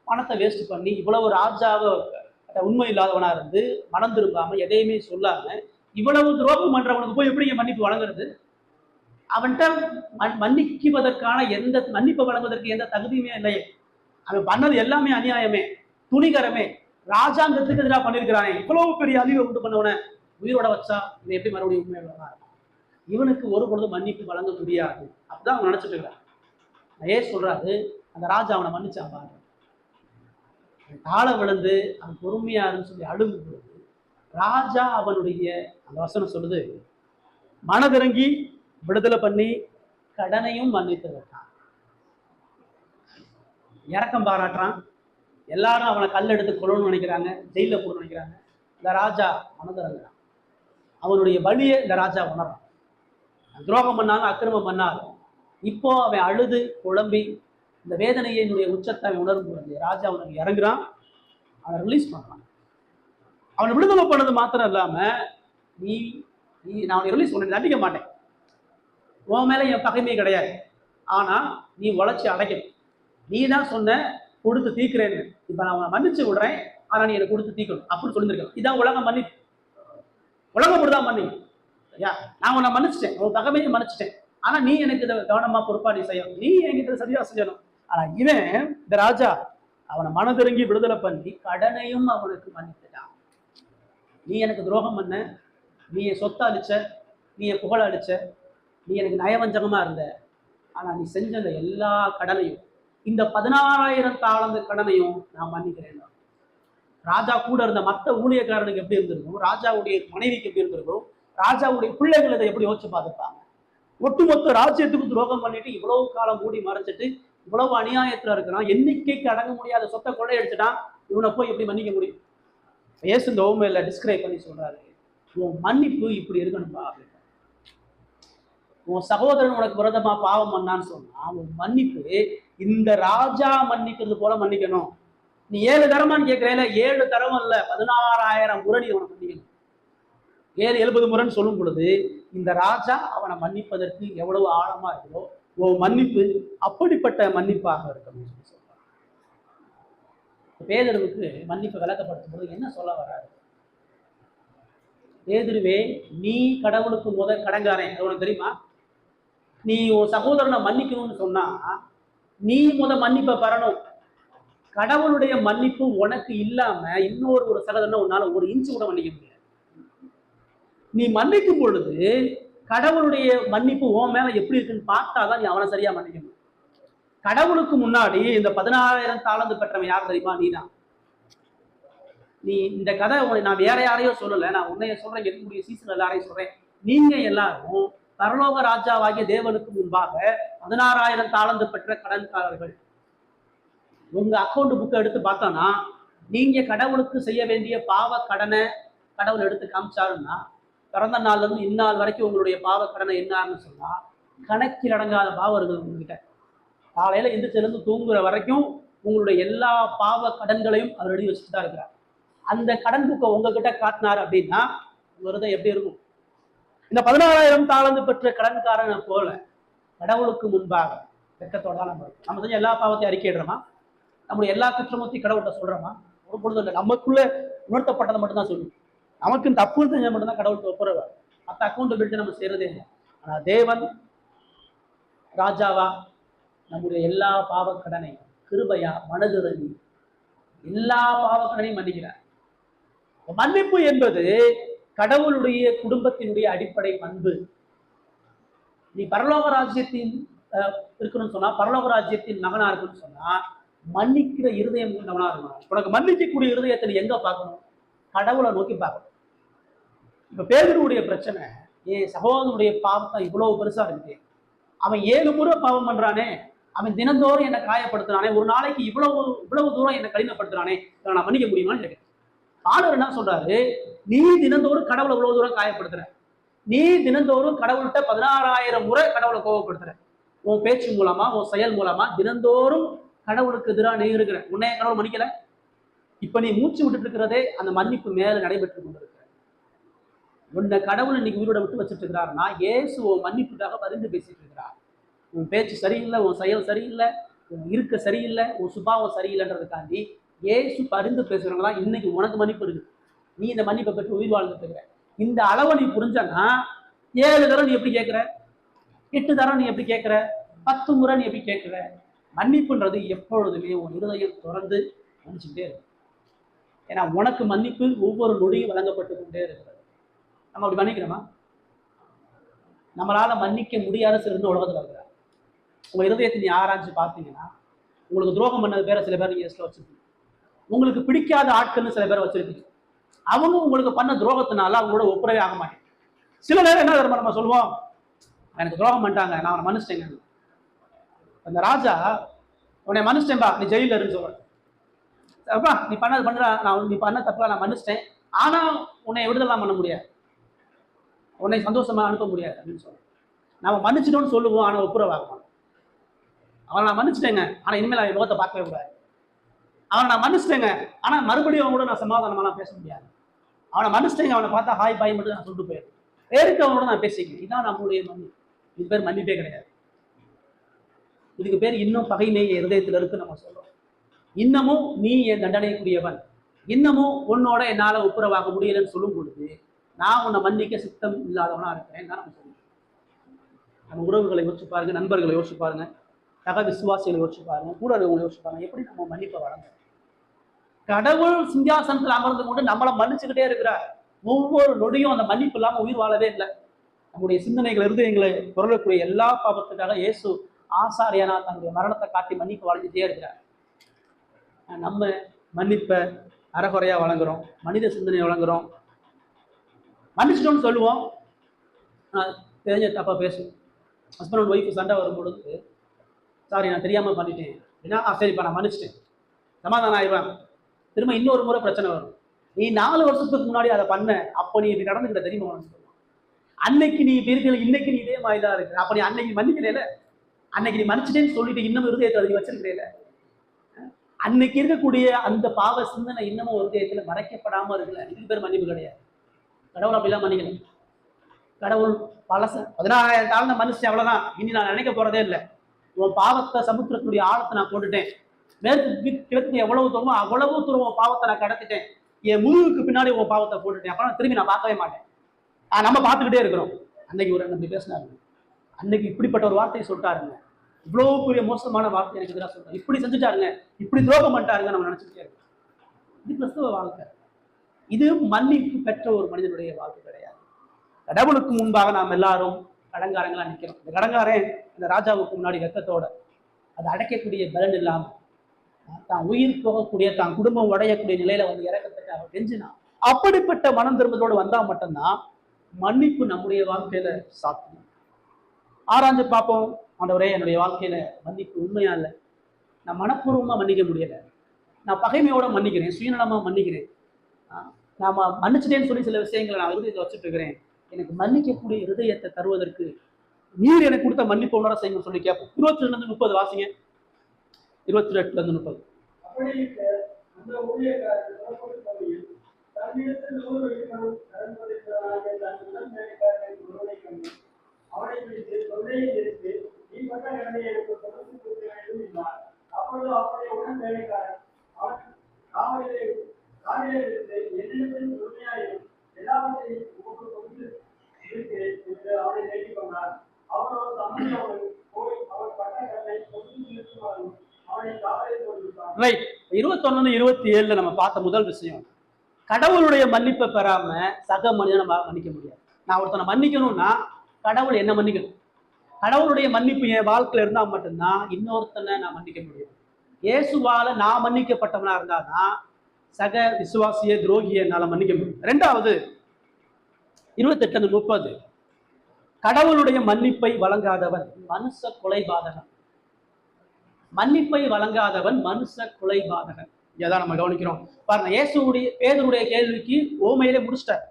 பணத்தை வேஸ்ட் பண்ணி, இவ்வளவு ராஜாவை உண்மை இல்லாதவனா இருந்து, மனம் திரும்பாம, எதையுமே சொல்லாம, இவ்வளவு துரோகம் பண்றவனுக்கு போய் எப்படி மன்னிப்பு வழங்குறது? அவன்கிட்ட மன்னிக்குவதற்கான எந்த மன்னிப்பு வழங்குவதற்கு எந்த தகுதியுமே இல்லையே. அவன் பண்ணது எல்லாமே அநியாயமே, துணிகரமே, ராஜாங்கத்துக்கு எதிராக பண்ணியிருக்கிறானே. இவ்வளவு பெரிய அழிவை உண்டு பண்ணவன உயிரோட வச்சா இவன் எப்படி மறுபடியும் உண்மையாக? இவனுக்கு ஒரு பொழுது மன்னிப்பு வழங்க முடியாது. அப்படிதான் அவன் நினைச்சிட்டு இருக்கிறான். ஏன் சொல்றாரு, அந்த ராஜா அவனை மன்னிச்சான் பாரு. தாழ விழுந்து அவன் பொறுமையாருன்னு சொல்லி அழுகு பொழுது ராஜா அவனுடைய அந்த வசனம் சொல்லுது, மனதிறங்கி விடுதலை பண்ணி கடனையும் மன்னித்து வைத்தான். இறக்கம் பாராட்டுறான். எல்லாரும் அவனை கல் எடுத்து கொள்ளணும்னு நினைக்கிறாங்க, ஜெயில போடணும்னு நினைக்கிறாங்க. இந்த ராஜா மனதிறங்குறான். அவனுடைய வழியை இந்த ராஜா உணர்றான். துரோகம் பண்ணாலும் அக்கிரமம் பண்ணாலும் இப்போ அவன் அழுது குழம்பி இந்த வேதனையை என்னுடைய உச்சத்தை அவன் உணரும் பொழுது ராஜா அவனுக்கு இறங்குறான், அவனை ரிலீஸ் பண்ணலாம். அவனை விடுதலை பண்ணது மாத்திரம் இல்லாம நீ நீ நான் சொல்லி சொன்னேன், தண்டிக்க மாட்டேன், உன் மேல என் பகைமை கிடையாது, ஆனா நீ உழைச்சி அடைக்கணும். நீ தான் சொன்ன கொடுத்து தீக்குறேன்னு, இப்ப நான் உன்னை மன்னிச்சு விடுறேன், ஆனா நீ எனக்கு கொடுத்து தீக்கணும் அப்படின்னு சொல்லியிருக்கேன். இதான் உலகம் மன்னி, உலகம் அப்படிதான் மன்னி. ஐயா, நான் உன்னை மன்னிச்சிட்டேன், உன் பகைமையை மன்னிச்சிட்டேன், ஆனா நீ எனக்கு இதை கவனமா பொறுப்பா நீ செய்யணும், நீ என்கிட்ட சரியா செய்யணும். ஆனா இவன் இந்த ராஜா அவனை மனதிறங்கி விடுதலை பண்ணி கடனையும் அவனுக்கு மன்னித்துட்டான். நீ எனக்கு துரோகம் பண்ண, நீ என் சொத்தை அழிச்ச, நீ என் புகழ அழிச்ச, நீ எனக்கு நயவஞ்சகமா இருந்த, ஆனா நீ செஞ்ச அந்த எல்லா கடனையும், இந்த 16,000 தாளந்து கடனையும் நான் மன்னிக்கிறேன். ராஜா கூட இருந்த மற்ற ஊழியக்காரனுக்கு எப்படி இருந்திருக்கும், ராஜாவுடைய மனைவிக்கு எப்படி இருந்திருக்கும், ராஜாவுடைய பிள்ளைகள் இதை எப்படி யோசிச்சு பார்த்துப்பாங்க. ஒட்டுமொத்த ராஜ்யத்துக்கு துரோகம் பண்ணிட்டு இவ்வளவு காலம் மூடி மறைச்சிட்டு இவ்வளவு அநியாயத்துல இருக்கிறான், எண்ணிக்கைக்கு அடங்க முடியாத சொத்தை கொள்ளையடிச்சுட்டான், இவனை போய் எப்படி மன்னிக்க முடியும்? இயேசு இந்த ஓமையில டிஸ்கிரைப் பண்ணி சொல்றாரு, உன் மன்னிப்பு இப்படி இருக்கணும்பா. உன் சகோதரன் உனக்கு விரோதமா பாவம் பண்ணான்னு சொன்னா உன் மன்னிப்பு இந்த ராஜா மன்னிக்கிறது போல மன்னிக்கணும். நீ 7 தரமான்னு கேட்கிறேன், 7 தரம் அல்ல, 16,000 முறை நீ அவனை மன்னிக்கணும். 70 முறைன்னு சொல்லும் பொழுது இந்த ராஜா அவனை மன்னிப்பதற்கு எவ்வளவு ஆழமா இருக்குதோ உன் மன்னிப்பு அப்படிப்பட்ட மன்னிப்பாக இருக்கணும் சொல்றாங்க. பேதுருவுக்கு மன்னிப்பு விளக்கப்படுத்தும் போது என்ன சொல்ல வர்றாரு? பேதுருவே, நீ கடவுளுக்கு கடங்காரன், உனக்கு தெரியுமா? நீ உன் சகோதரனை மன்னிக்கணும்னு சொன்னா நீ மன்னிப்பை பெறணும். கடவுளுடைய மன்னிப்பு உனக்கு இல்லாம இன்னொரு சகோதரனை உன்னால 1 இன்ச்சு கூட மன்னிக்க முடியாது. நீ மன்னிக்கும் பொழுது கடவுளுடைய மன்னிப்பு உன் மேல எப்படி இருக்குன்னு பார்த்தாதான் நீ அவனை சரியா மன்னிக்க முடியும். கடவுளுக்கு முன்னாடி இந்த 16,000 தாளந்து பெற்றவன் யார் தெரியுமா? நீதான். நீ இந்த கதை நான் வேற யாரையோ சொல்லல, நான் உன்னைய சொல்றேன், என்னுடைய சீசன் எல்லாரையும் சொல்றேன். நீங்க எல்லாரும் பரலோக ராஜாவாகிய தேவனுக்கு முன்பாக 16,000 தாளந்து பெற்ற கடன்காரர்கள். உங்க அக்கௌண்ட் புக்கை எடுத்து பார்த்தோன்னா நீங்க கடவுளுக்கு செய்ய வேண்டிய பாவ கடனை கடவுள் எடுத்து காமிச்சாருன்னா பிறந்த நாள்ல இருந்து இந்நாள் வரைக்கும் உங்களுடைய பாவ கடனை என்னான்னு சொன்னா கணக்கில் அடங்காத பாவம் இருக்குது உங்ககிட்ட. காலையில எந்திரிச்சிலிருந்து தூங்குற வரைக்கும் உங்களுடைய எல்லா பாவ கடன்களையும் அவர் எழுதி வச்சுட்டு தான் இருக்கிறார். அந்த கடன் புக்கை உங்ககிட்ட காட்டினார் அப்படின்னா உங்க எப்படி இருக்கும்? இந்த 16,000 தாளந்து பெற்ற கடன்காரனை போல கடவுளுக்கு முன்பாக வெட்கத்தோட தான் நம்ம செஞ்ச எல்லா பாவத்தையும் அறிக்கையிடுறோமா? நம்முடைய எல்லா குற்றமத்தையும் கடவுள்கிட்ட சொல்றோமா? ஒரு பொழுது இல்லை. நமக்குள்ள உணர்த்தப்பட்டதை மட்டும்தான் சொல்லும். நமக்கு தப்பு செஞ்ச மட்டும்தான் கடவுளுக்கு ஒப்புரவார். மற்ற அக்கௌண்டபிலிட்டி நம்ம செய்யறதே இல்லை. ஆனா தேவன் ராஜாவா நம்முடைய எல்லா பாவ கடனையும் கிருபையா மனதிறங்கி எல்லா பாவ கடனையும் மன்னிக்கிறார். மன்னிப்பு என்பது கடவுளுடைய குடும்பத்தினுடைய அடிப்படை பண்பு. நீ பரலோக ராஜ்யத்தின் இருக்கணும்னு சொன்னா, பரலோக ராஜ்யத்தின் மகனா இருக்குன்னு சொன்னா மன்னிக்கிற இருதயம் கொண்டவனா இருக்கணும். உனக்கு மன்னிக்கக்கூடிய இருதயத்தை நீ எங்க பார்க்கணும்? கடவுளை நோக்கி பார்க்கணும். இப்ப பேதுருவுடைய பிரச்சனை, என் சகோதரனுடைய பாவத்தை இவ்வளவு பெருசா இருக்கு, அவன் 7 முறை பாவம் பண்றானே, அவன் தினந்தோறும் என்னை காயப்படுத்துறானே, ஒரு நாளைக்கு இவ்வளவு தூரம் என்னை கடினப்படுத்துறானே, நான் மன்னிக்க முடியுமான்னு கேட்கிறேன். ஆண்டவர் என்ன சொல்றாரு? நீ தினந்தோறும் கடவுளை இவ்வளவு தூரம் காயப்படுத்துற, நீ தினந்தோறும் கடவுள்கிட்ட 16,000 முறை கடவுளை கோபப்படுத்துற, உன் பேச்சு மூலமா உன் செயல் மூலமா தினந்தோறும் கடவுளுக்கு எதிராக நீ இருக்கிற, உன்னைய கடவுள் மன்னிக்கல. இப்ப நீ மூச்சு விட்டுட்டு இருக்கிறதே அந்த மன்னிப்பு மேல நடைபெற்று கொண்டிருக்கிற. உன்னை கடவுள் இன்னைக்கு உயிரோட விட்டு வச்சுட்டு இருக்கிறாருன்னா இயேசு உன் மன்னிப்புக்காக பரிந்து பேசிட்டு இருக்கிறார். உன் பேச்சு சரியில்லை, உன் செயல் சரியில்லை, உன் இருக்க சரியில்லை, உன் சுபாவம் சரியில்லைன்றதுக்காண்டி இயேசு பரிந்து பேசுறவங்க தான் இன்னைக்கு உனக்கு மன்னிப்பு இருக்கு. நீ இந்த மன்னிப்பை பெற்று உயிர் வாழ்ந்துட்டு இருக்கிற. இந்த அளவை நீ புரிஞ்சனா 7 தரம் நீ எப்படி கேட்கிற, 8 தரம் நீ எப்படி கேட்கிற, 10 முறை நீ எப்படி கேட்கிற? மன்னிப்புன்றது எப்பொழுதுமே உன் இருதயம் தொடர்ந்து மன்னிச்சுக்கிட்டே இருக்கு. ஏன்னா உனக்கு மன்னிப்பு ஒவ்வொரு நொடியும் வழங்கப்பட்டு கொண்டே இருக்கிறது. நம்ம அப்படி மன்னிக்கிறோமா? நம்மளால மன்னிக்க முடியாத சிலர் உலகத்தில் இருக்கிறார். உங்க இருதயத்தை நீ ஆராய்ச்சி பார்த்தீங்கன்னா உங்களுக்கு துரோகம் பண்ணது பேரை சில பேர் நீங்க வச்சிருக்கீங்க. உங்களுக்கு பிடிக்காத ஆட்கள்னு சில பேர் வச்சிருக்கீங்க. அவங்க உங்களுக்கு பண்ண துரோகத்தினால அவங்களோட ஒப்புரவே ஆக மாட்டேன். சில நேரம் என்ன நம்ம சொல்லுவோம், எனக்கு துரோகம் பண்ணிட்டாங்க, நான் அவனை மன்னிச்சிட்டேங்க. அந்த ராஜா உன்னை மன்னிச்சிட்டேன்பா, நீ ஜெயில இருந்து சொல்றேன், நீ பண்ணது பண்ற, நீ பண்ண தப்பா நான் மன்னிச்சிட்டேன், ஆனா உன்னை விடுதலாம் பண்ண முடியாது, உன்னை சந்தோஷமா அனுப்ப முடியாது அப்படின்னு சொல்றேன். நாம மன்னிச்சிட்டோம்னு சொல்லுவோம், ஆனா ஒப்புரவாக அவனை நான் மன்னிச்சிட்டேங்க, ஆனா இனிமேல் அவன் முகத்தை பார்க்கவே கூடாது. அவனை நான் மன்னிச்சிட்டேங்க, ஆனா மறுபடியும் அவங்க கூட நான் சமாதானமாலாம் பேச முடியாது. அவனை மன்னிச்சிட்டேங்க, அவனை பார்த்தா ஹாய் பாய் மட்டும் நான் சொல்லிட்டு போயிடுறேன். பேருக்கு அவனோட நான் பேசிக்கிறேன். இதான் நம்மளுடைய மன்னிப்பு. இது பேர் மன்னிப்பே கிடையாது. இதுக்கு பேர் இன்னும் பகைமை இருதயத்தில் இருக்கு நம்ம சொல்றோம். இன்னமும் நீ என் தண்டனைக்குரியவன், இன்னமும் உன்னோட என்னால ஒப்புரவாக முடியலன்னு சொல்லும் பொழுது நான் உன்னை மன்னிக்க சித்தம் இல்லாதவனா இருக்கிறேன் தான் நம்ம சொல்லுவோம். நம்ம உறவுகளை யோசிச்சு பாருங்க, நண்பர்களை யோசிச்சு பாருங்க, சக விசுவாசிகளை யோசிச்சு பாருங்க, கூட இருக்கவங்களை யோசிச்சு பாருங்க. எப்படி நம்ம மன்னிப்பை வழங்க? கடவுள் சிங்காசனத்தில் அமர்ந்து கொண்டு நம்மளை மன்னிச்சுக்கிட்டே இருக்கிறார். ஒவ்வொரு நொடியும் அந்த மன்னிப்பு இல்லாம உயிர் வாழவே இல்லை. நம்முடைய சிந்தனைகள், இருதயங்களை பொருளக்கூடிய எல்லா பாவத்துக்காக இயேசு ஆசாரியனா தன்னுடைய மரணத்தை காட்டி மன்னிப்பு வழங்கிட்டே இருக்கிறார். நம்ம மன்னிப்பை அறகுறையா வழங்குறோம், மனித சிந்தனையை வழங்குறோம். மன்னிச்சிட்டோம்னு சொல்லுவோம், தெரிஞ்ச தப்பா பேசுவோம். ஹஸ்பண்ட் அண்ட் ஒய்ஃப் சண்டை வரும்பொழுது, சாரி நான் தெரியாமல் பண்ணிட்டேன் அப்படின்னா, சரிப்பா நான் மன்னிச்சிட்டேன், சமாதானம் ஆயிடுவாங்க. திரும்ப இன்னொரு முறை பிரச்சனை வரும். நீ 4 வருஷத்துக்கு முன்னாடி அதை பண்ண, அப்போ நீ இப்படி நடந்துக்கிட்ட தெரியுமா சொல்லுவான். அன்னைக்கு நீ இப்படி இருக்கல, இன்னைக்கு நீ இதே மாதிரி தான் இருக்கு. அப்ப நீ அன்னைக்கு மன்னிக்கல, அன்னைக்கு நீ மன்னிச்சிட்டேன்னு சொல்லிட்டு இன்னும் இருதயத்தை நீ வச்சிருக்கிறேல. அன்னைக்கு இருக்கக்கூடிய அந்த பாவ சிந்தனை இன்னமும் இருதயத்துல மறைக்கப்படாம இருக்குல்ல, இதுக்கு பேர் மன்னிப்பு கிடையாது. கடவுள் அப்படிலாம் மன்னிக்கல. கடவுள் பழச 16,000 தாழ்ந்த மனுஷன் அவ்வளவுதான், இனி நான் நினைக்க போறதே இல்லை. உன் பாவத்தை சமுத்திரத்துடைய ஆழத்தை நான் போட்டுட்டேன், மேற்கு கிழக்கு எவ்வளவு தூரமோ அவ்வளவு தூரம் உன் பாவத்தை நான் கடத்திட்டேன், என் முதுகுக்கு பின்னாடி உன் பாவத்தை போட்டுட்டேன், அப்புறம் திரும்பி நான் பார்க்கவே மாட்டேன். நம்ம பார்த்துக்கிட்டே இருக்கிறோம். அன்னைக்கு ஒரு அப்படி பேசினாருங்க, அன்னைக்கு இப்படிப்பட்ட ஒரு வார்த்தையை சொல்லிட்டாருங்க, இவ்வளவு பெரிய மோசமான வார்த்தை எனக்கு எதிராக சொல்றாரு, இப்படி செஞ்சுட்டாருங்க, இப்படி துரோகம் பண்ணிட்டாருங்க, நம்ம நினைச்சுக்கிட்டே இருக்கோம். இது கிறிஸ்தவ வாழ்க்கை. இது மன்னிப்பு பெற்ற ஒரு மனிதனுடைய வாழ்க்கை கிடையாது. கடவுளுக்கு முன்பாக நாம் எல்லாரும் கடங்காரங்களா நிற்கிறோம். இந்த கடங்காரன் இந்த ராஜாவுக்கு முன்னாடி ரத்தத்தோட அதை அடைக்கக்கூடிய பலன் இல்லாம தான் உயிர் போகக்கூடிய, தான் குடும்பம் உடையக்கூடிய நிலையில வந்து இறக்கத்துக்காக கெஞ்சினா, அப்படிப்பட்ட மனம் திரும்பத்தோடு வந்தா மட்டும்தான் மன்னிப்பு நம்முடைய வாழ்க்கையில சாத்தியம். ஆராய்ஞ்சு பார்ப்போம். ஆண்டவரே, என்னுடைய வாழ்க்கையில மன்னிப்பு உண்மையா இல்லை, நான் மனப்பூர்வமா மன்னிக்க முடியல, நான் பகைமையோட மன்னிக்கிறேன், சுயநலமா மன்னிக்கிறேன், நாம மன்னிச்சுட்டேன்னு சொல்லி சில விஷயங்களை நான் இருதயத்தை வச்சுட்டு இருக்கிறேன், எனக்கு மன்னிக்கக்கூடிய இருதயத்தை தருவதற்கு நீர் எனக்கு கொடுத்த மன்னிப்பு உணர செய்யணும்னு சொல்லி கேட்போம். 22-30 வாசிங்க. 28-30. ரைட். 21-27 நம்ம பார்த்த முதல் விஷயம், கடவுளுடைய மன்னிப்பை பெறாம சக மனிதனை நம்ம மன்னிக்க முடியாது. நான் ஒருத்தனை மன்னிக்கணும்னா கடவுள் என்ன மன்னிக்கணும். கடவுளுடைய மன்னிப்பு என் வாழ்க்கையில இருந்தா மட்டும்தான் இன்னொருத்தனை நான் மன்னிக்க முடியும். இயேசுவால நான் மன்னிக்கப்பட்டவனா இருந்தாதான் சக விசுவாசிய துரோகியை என்னால மன்னிக்க முடியும். 2வது 28-30, கடவுளுடைய மன்னிப்பை வழங்காதவன் மனுஷ கொலைபாதகன். மன்னிப்பை வழங்காதவன் மனுஷ கொலைபாதகன். இதான் நம்ம கவனிக்கிறோம் பாருங்க. இயேசுடைய பேதுருடைய கேள்விக்கு ஓமையிலே முடிச்சிட்டார்.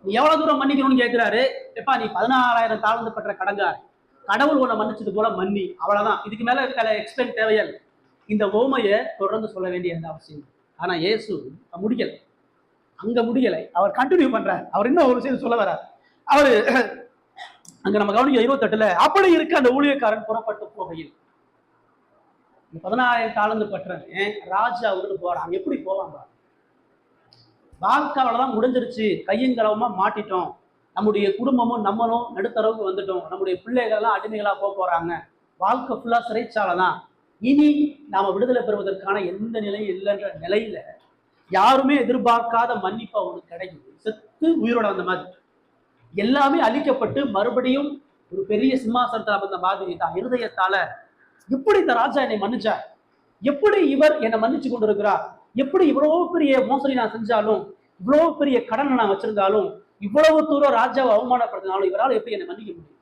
நீ எவ்வளவு தூரம் மன்னிக்கணும்னு கேட்கிறாரு. எப்பா, நீ 16,000 தாழ்ந்து பெற்ற கடங்காரன், கடவுள் உன்னை மன்னிச்சது போல மன்னி, அவ்வளவுதான், இதுக்கு மேல எக்ஸ்பிளைன் தேவையில்லை. இந்த ஓமையை தொடர்ந்து சொல்ல வேண்டிய எந்த அவசியம். ஆனா இயேசு முடிக்கலை, அங்க முடியலை, அவர் கண்டினியூ பண்றார். அவர் இன்னும் ஒரு விஷயம் சொல்ல வர்றார். அவரு அங்க நம்ம கவனிக்க 28, அப்படி இருக்க அந்த ஊழியக்காரன் புறப்பட்டு போகையில், 16,000 தாழ்ந்து பெற்றவன் ராஜா அவருக்கு போறான். எப்படி போவாங்க? வாழ்க்கை அவ்வளவுதான் முடிஞ்சிருச்சு, கையங்களவமா மாட்டிட்டோம், நம்முடைய குடும்பமும் நம்மளும் நடுத்தரவுக்கு வந்துட்டோம், நம்முடைய பிள்ளைகள்லாம் அடிமைகளா போறாங்க, வாழ்க்கை ஃபுல்லா சிறைச்சாலதான், இனி நாம விடுதலை பெறுவதற்கான எந்த நிலையும் இல்லைன்ற நிலையில யாருமே எதிர்பார்க்காத மன்னிப்பு அவனுக்கு கிடைக்குது. செத்து உயிரோட வந்த மாதிரி, எல்லாமே அழிக்கப்பட்டு மறுபடியும் ஒரு பெரிய சிம்மாசனத்தில் வந்த மாதிரி தான் இருதயத்தால, எப்படி இந்த ராஜா என்னை மன்னிச்சார், எப்படி இவர் என்னை மன்னிச்சு கொண்டு இருக்கிறார், எப்படி இவ்வளவு பெரிய மோசடி நான் செஞ்சாலும், இவ்வளவு பெரிய கடனை நான் வச்சிருந்தாலும், இவ்வளவு தூரம் ராஜாவை அவமானப்படுத்தினாலும் இவரால் எப்படி என்னை மன்னிக்க முடியும்,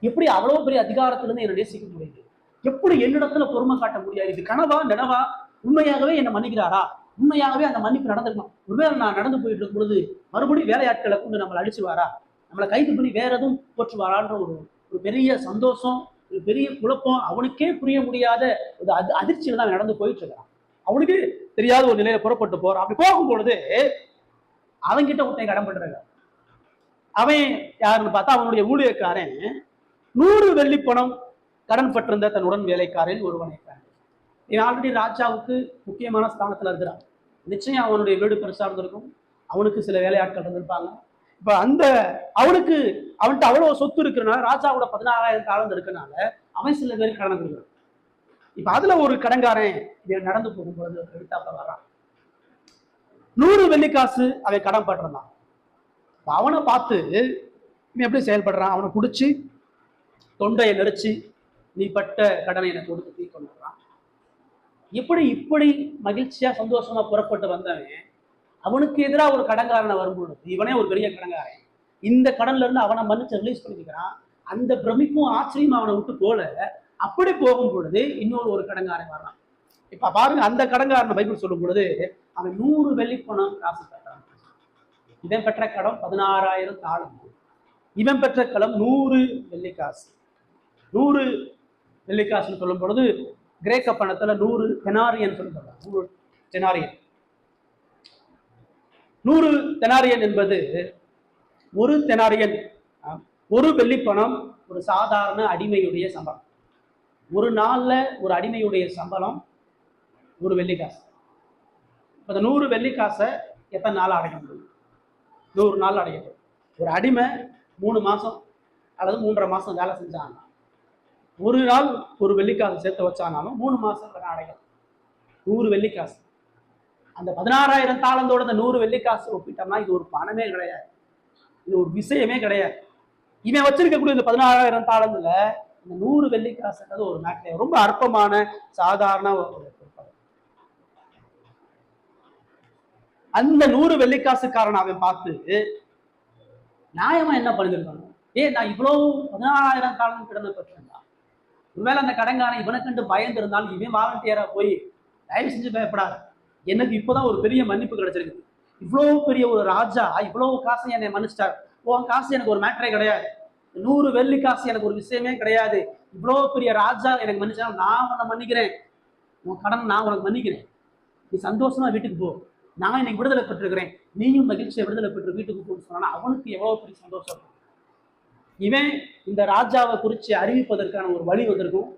எப்படி அவ்வளவு பெரிய அதிகாரத்திலிருந்து என்னை நேசிக்க முடியுது, எப்படி என்னிடத்துல பொறுமை காட்ட முடியாது, இது கனவா நினவா, உண்மையாகவே என்னை மன்னிக்கிறாரா, உண்மையாகவே அந்த மன்னிப்பு நடந்திருக்கணும், ஒருவேளை நான் நடந்து போயிட்டு இருக்கும் பொழுது மறுபடியும் வேலையாட்களை கொண்டு நம்மளை அடிச்சுவாரா, நம்மளை கைது பண்ணி வேற எதுவும் போற்றுவாரான்ற ஒரு பெரிய சந்தோஷம், ஒரு பெரிய குழப்பம், அவனுக்கே புரிய முடியாத ஒரு அதிர்ச்சியில தான் நடந்து போயிட்டு இருக்கான். அவனுக்கு தெரியாத ஒரு நிலையில புறப்பட்டு போறான். அப்படி போகும் பொழுது அவன்கிட்ட ஒருத்தன் கடன் பண்றாங்க. அவன் யாருன்னு பார்த்தா அவனுடைய ஊழியக்காரன் 100 வெள்ளி பணம் கடன் பட்டிருந்த தன்னுடன் வேலைக்காரன் ஒருவனை. இவன் ஆல்ரெடி ராஜாவுக்கு முக்கியமான ஸ்தானத்துல இருக்கிறான். நிச்சயம் அவனுடைய வீடு பெருசா இருந்திருக்கும், அவனுக்கு சில வேலையாட்கள் இருந்திருப்பாங்க. இப்ப அவன்கிட்ட அவ்வளவு சொத்து இருக்கிறனால, ராஜாவோட 16,000 தாளந்து இருக்கிறனால அவன் சில பேருக்கு கடன் கொடுக்குறான். இப்ப அதுல ஒரு கடன்காரன் இவன் நடந்து போகும்பொழுது எடுத்தாப்ப வரான். 100 வெள்ளிக்காசு அவன் கடன் பட்டிருந்தான். அவனை பார்த்து இவன் எப்படி செயல்படுறான், அவனை பிடிச்சி தொண்டையை நெரிச்சு, நீ பட்ட கடனை எனக்கு கொடுத்து தீ கொண்டுறான். இப்படி மகிழ்ச்சியா சந்தோஷமா புறப்பட்டு வந்தவன் அவனுக்கு எதிராக ஒரு கடன்காரனை வரும்பொழுது, இவனே ஒரு பெரிய கடன்காரன், இந்த கடன்ல இருந்து அவனை மன்னிச்சு ரிலீஸ் பண்ணிக்கிறான். அந்த பிரமிப்பும் ஆச்சரியம் அவனை விட்டு போல. அப்படி போகும் பொழுது இன்னொரு ஒரு கடன்காரன் வர்றான். இப்ப பாருங்க, அந்த கடன்காரனை பைபிள் சொல்லும் பொழுது அவன் 100 வெள்ளி பணம் காசு பெற்றான். இவன் பெற்ற கடன் 16,000 தாளந்து, இவன் பெற்ற கடன் 100 வெள்ளிக்காசு. 100 வெள்ளிக்காசுன்னு சொல்லும் பொழுது கிரேக்க பணத்துல 100 தெனாரியன் சொல்லி சொல்றாங்க. 100 தெனாரியன். 100 தெனாரியன் என்பது ஒரு தெனாரியன், ஒரு வெள்ளி பணம், ஒரு சாதாரண அடிமையுடைய சம்பளம். ஒரு நாள்ல ஒரு அடிமையுடைய சம்பளம் 100 வெள்ளிக்காசு. அந்த 100 வெள்ளிக்காசை எத்தனை நாள் அடைக்க முடியும்? 100 நாள் அடைக்க முடியும். ஒரு அடிமை 3 மாசம் அல்லது 3.5 மாசம் வேலை செஞ்சாங்கன்னா, ஒரு நாள் ஒரு வெள்ளிக்காசு சேர்த்து வச்சானாலும் 3 மாசம் அடைக்கும். 100 வெள்ளிக்காசு. அந்த 16,000 தாளந்தோட அந்த 100 வெள்ளிக்காசு ஒப்பிட்டோம்னா இது ஒரு பணமே கிடையாது, இது ஒரு விஷயமே கிடையாது. இவன் வச்சிருக்கக்கூடிய இந்த 16,000 தாளந்துல இந்த 100 வெள்ளிக்காசுன்றது ஒரு மேட்டர், ரொம்ப அற்பமான சாதாரண ஒரு. அந்த 100 வெள்ளிக்காசுக்காரன் அவன் பார்த்து நியாயமா என்ன பண்ணிருக்காங்க, நான் இவ்வளவு 16,000 தாளந்து கடனை பெற்றிருந்தான், ஒருவேளை அந்த கடன்காரன் இவனை கண்டு பயந்து இருந்தாலும் இவன் வாலண்டியரா போய் தயவு செஞ்சு பயப்படாத, எனக்கு இப்போதான் ஒரு பெரிய மன்னிப்பு கிடைச்சிருக்கு, இவ்வளவு பெரிய ஒரு ராஜா இவ்வளவு காசை என்னை மன்னிச்சிட்டார், உன் காசு எனக்கு ஒரு மேட்டரே கிடையாது, 100 வெள்ளி காசு எனக்கு ஒரு விஷயமே கிடையாது, இவ்வளவு பெரிய ராஜா எனக்கு மன்னிச்சா நான் உன்னை மன்னிக்கிறேன், உன் கடன் நான் உனக்கு மன்னிக்கிறேன், நீ சந்தோஷமா வீட்டுக்கு போ, நான் இன்னைக்கு விடுதலை பெற்றிருக்கிறேன், நீயும் மகிழ்ச்சியை விடுதலை பெற்று வீட்டுக்கு போன்னு சொன்னா அவனுக்கு எவ்வளவு பெரிய சந்தோஷம். இவன் இந்த ராஜாவை குறித்து அறிவிப்பதற்கான ஒரு வழி வந்திருக்கும்.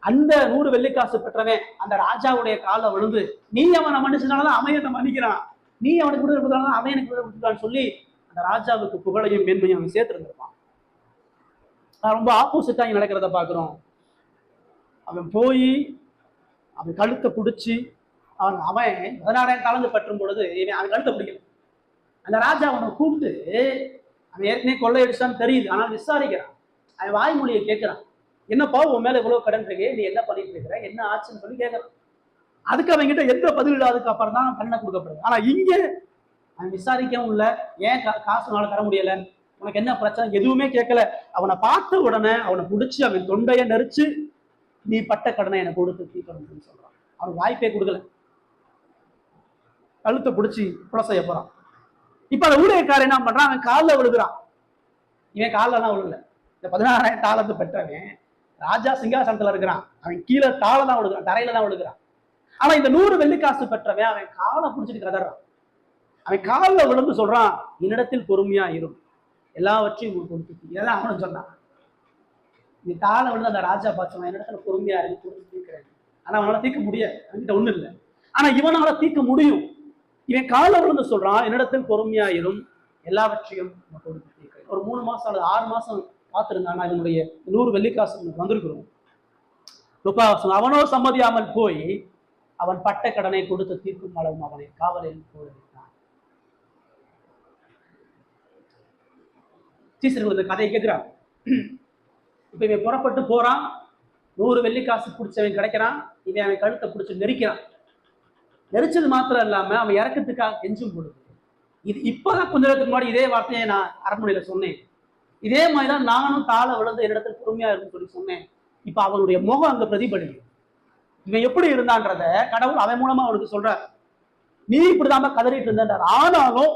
அந்த 100 வெள்ளிக்காசு பெற்றவன் அந்த ராஜாவுடைய காலை விழுந்து, நீ அவனை மன்னிச்சதுனாலதான் அவன் என்ன மன்னிக்கிறான், நீ அவனுக்கு விடுதலை கொடுத்தனாலதான் அவன் எனக்கு விடுதலை கொடுத்துட்டான்னு சொல்லி அந்த ராஜாவுக்கு புகழையும் மேன்மையும் அவன் சேர்த்துருந்துருப்பான். ரொம்ப ஆப்போசிட்டா இங்க நடக்கிறத பாக்குறோம். அவன் போய் அவன் கழுத்தை பிடிச்சி அவன் 16,000 தாளந்து பற்றும் பொழுது அவன் கழுத்தை பிடிக்கல. அந்த ராஜா அவனை கூப்பிட்டு, அவன் ஏற்கனவே கொள்ளையடிச்சான்னு தெரியுது, ஆனால் விசாரிக்கிறான். அவன் வாய்மொழியை கேட்கிறான், என்னப்பா உன் மேல இவ்வளவு கடன் இருக்கு, நீ என்ன பண்ணிட்டு இருக்கிற, என்ன ஆச்சுன்னு சொல்லி கேட்கறான். அதுக்கு அவங்க கிட்ட எந்த பதில் இல்லாததுக்கு அப்புறம் தான் கண்ணை கொடுக்கப்படுது. ஆனா இங்க அவன் விசாரிக்கவும் இல்லை, ஏன் காசுனால தர முடியல, உனக்கு என்ன பிரச்சனை, எதுவுமே கேட்கல. அவனை பார்த்த உடனே அவனை பிடிச்சி அவன் தொண்டையை நெரிச்சு, நீ பட்ட கடனை எனக்கு கொடுத்து தீர்க்கணும்னு சொல்றான். அவனுக்கு வாய்ப்பே கொடுக்கல, கழுத்தை பிடிச்சி கொலை செய்ய போறான். இப்ப அந்த ஊழியக்காரன் என்ன பண்றான், அவன் காலில் விழுகிறான். இவன் காலில் தான் விழுகல. இந்த 16,000 தாளந்து பெற்றவன் ராஜா சிங்காசனத்துல இருக்கிறான், அவன் கீழே தாள தான் விழுகிறான், தரையில தான் விழுகிறான். ஆனா இந்த 100 வெள்ளிக்காசு பெற்றவன் அவன் காலை பிடிச்சிட்டு கதறான். அவன் காலில் விழுந்து சொல்றான், என்னிடத்தில் பொறுமையா இருக்கும், எல்லாவற்றையும் கொடுத்து. இதெல்லாம் அவனு சொன்னான். நீ தாளை விழுந்து அந்த ராஜா பார்த்தவன் என்னிடத்துல பொறுமையா இருக்கு, கொடுத்து தீர்க்கிறேன். ஆனா அவனால தீர்க்க முடியாது, அவன்கிட்ட ஒண்ணு இல்லை. ஆனா இவனால தீர்க்க முடியும். இவன் காலை விழுந்து சொல்றான், என்னிடத்தில் பொறுமையா இருக்கும், எல்லாவற்றையும் கொடுத்து தீர்க்கிறேன். ஒரு 3 மாசம் அல்லது 6 மாசம் பார்த்திருந்தானா இதனுடைய 100 வெள்ளிக்காசு வந்திருக்கிறோம். அவனோ சம்மதியாமல் போய் அவன் பட்ட கடனை கொடுத்து தீர்க்கும் அளவும் அவனை காவலில் போடுகிறான். சீசர்கள் இந்த கதையை கேட்கிறான். இப்ப இவன் புறப்பட்டு போறான், 100 வெள்ளிக்காசு பிடிச்சவன் கிடைக்கிறான், இவன் அவன் கழுத்தை பிடிச்சி நெரிக்கிறான். நெரிச்சது மாத்திரம் இல்லாம அவன் இறக்கத்துக்காக கெஞ்சும் பொழுது, இது இப்பதான் கொஞ்ச நேரத்துக்கு முன்னாடி இதே வார்த்தையை நான் அரண்மனையில சொன்னேன், இதே மாதிரிதான் நானும் தாள விழுந்து என்னிடத்தில் பொறுமையா இருக்குன்னு சொல்லி சொன்னேன். இப்ப அவனுடைய முகம் அங்க பிரதிபலிக்கும். இவன் எப்படி இருந்தான்றத கடவுள் அவன் மூலமா அவனுக்கு சொல்ற, நீ இப்படிதாம கதறிட்டு இருந்தார். ஆனாலும்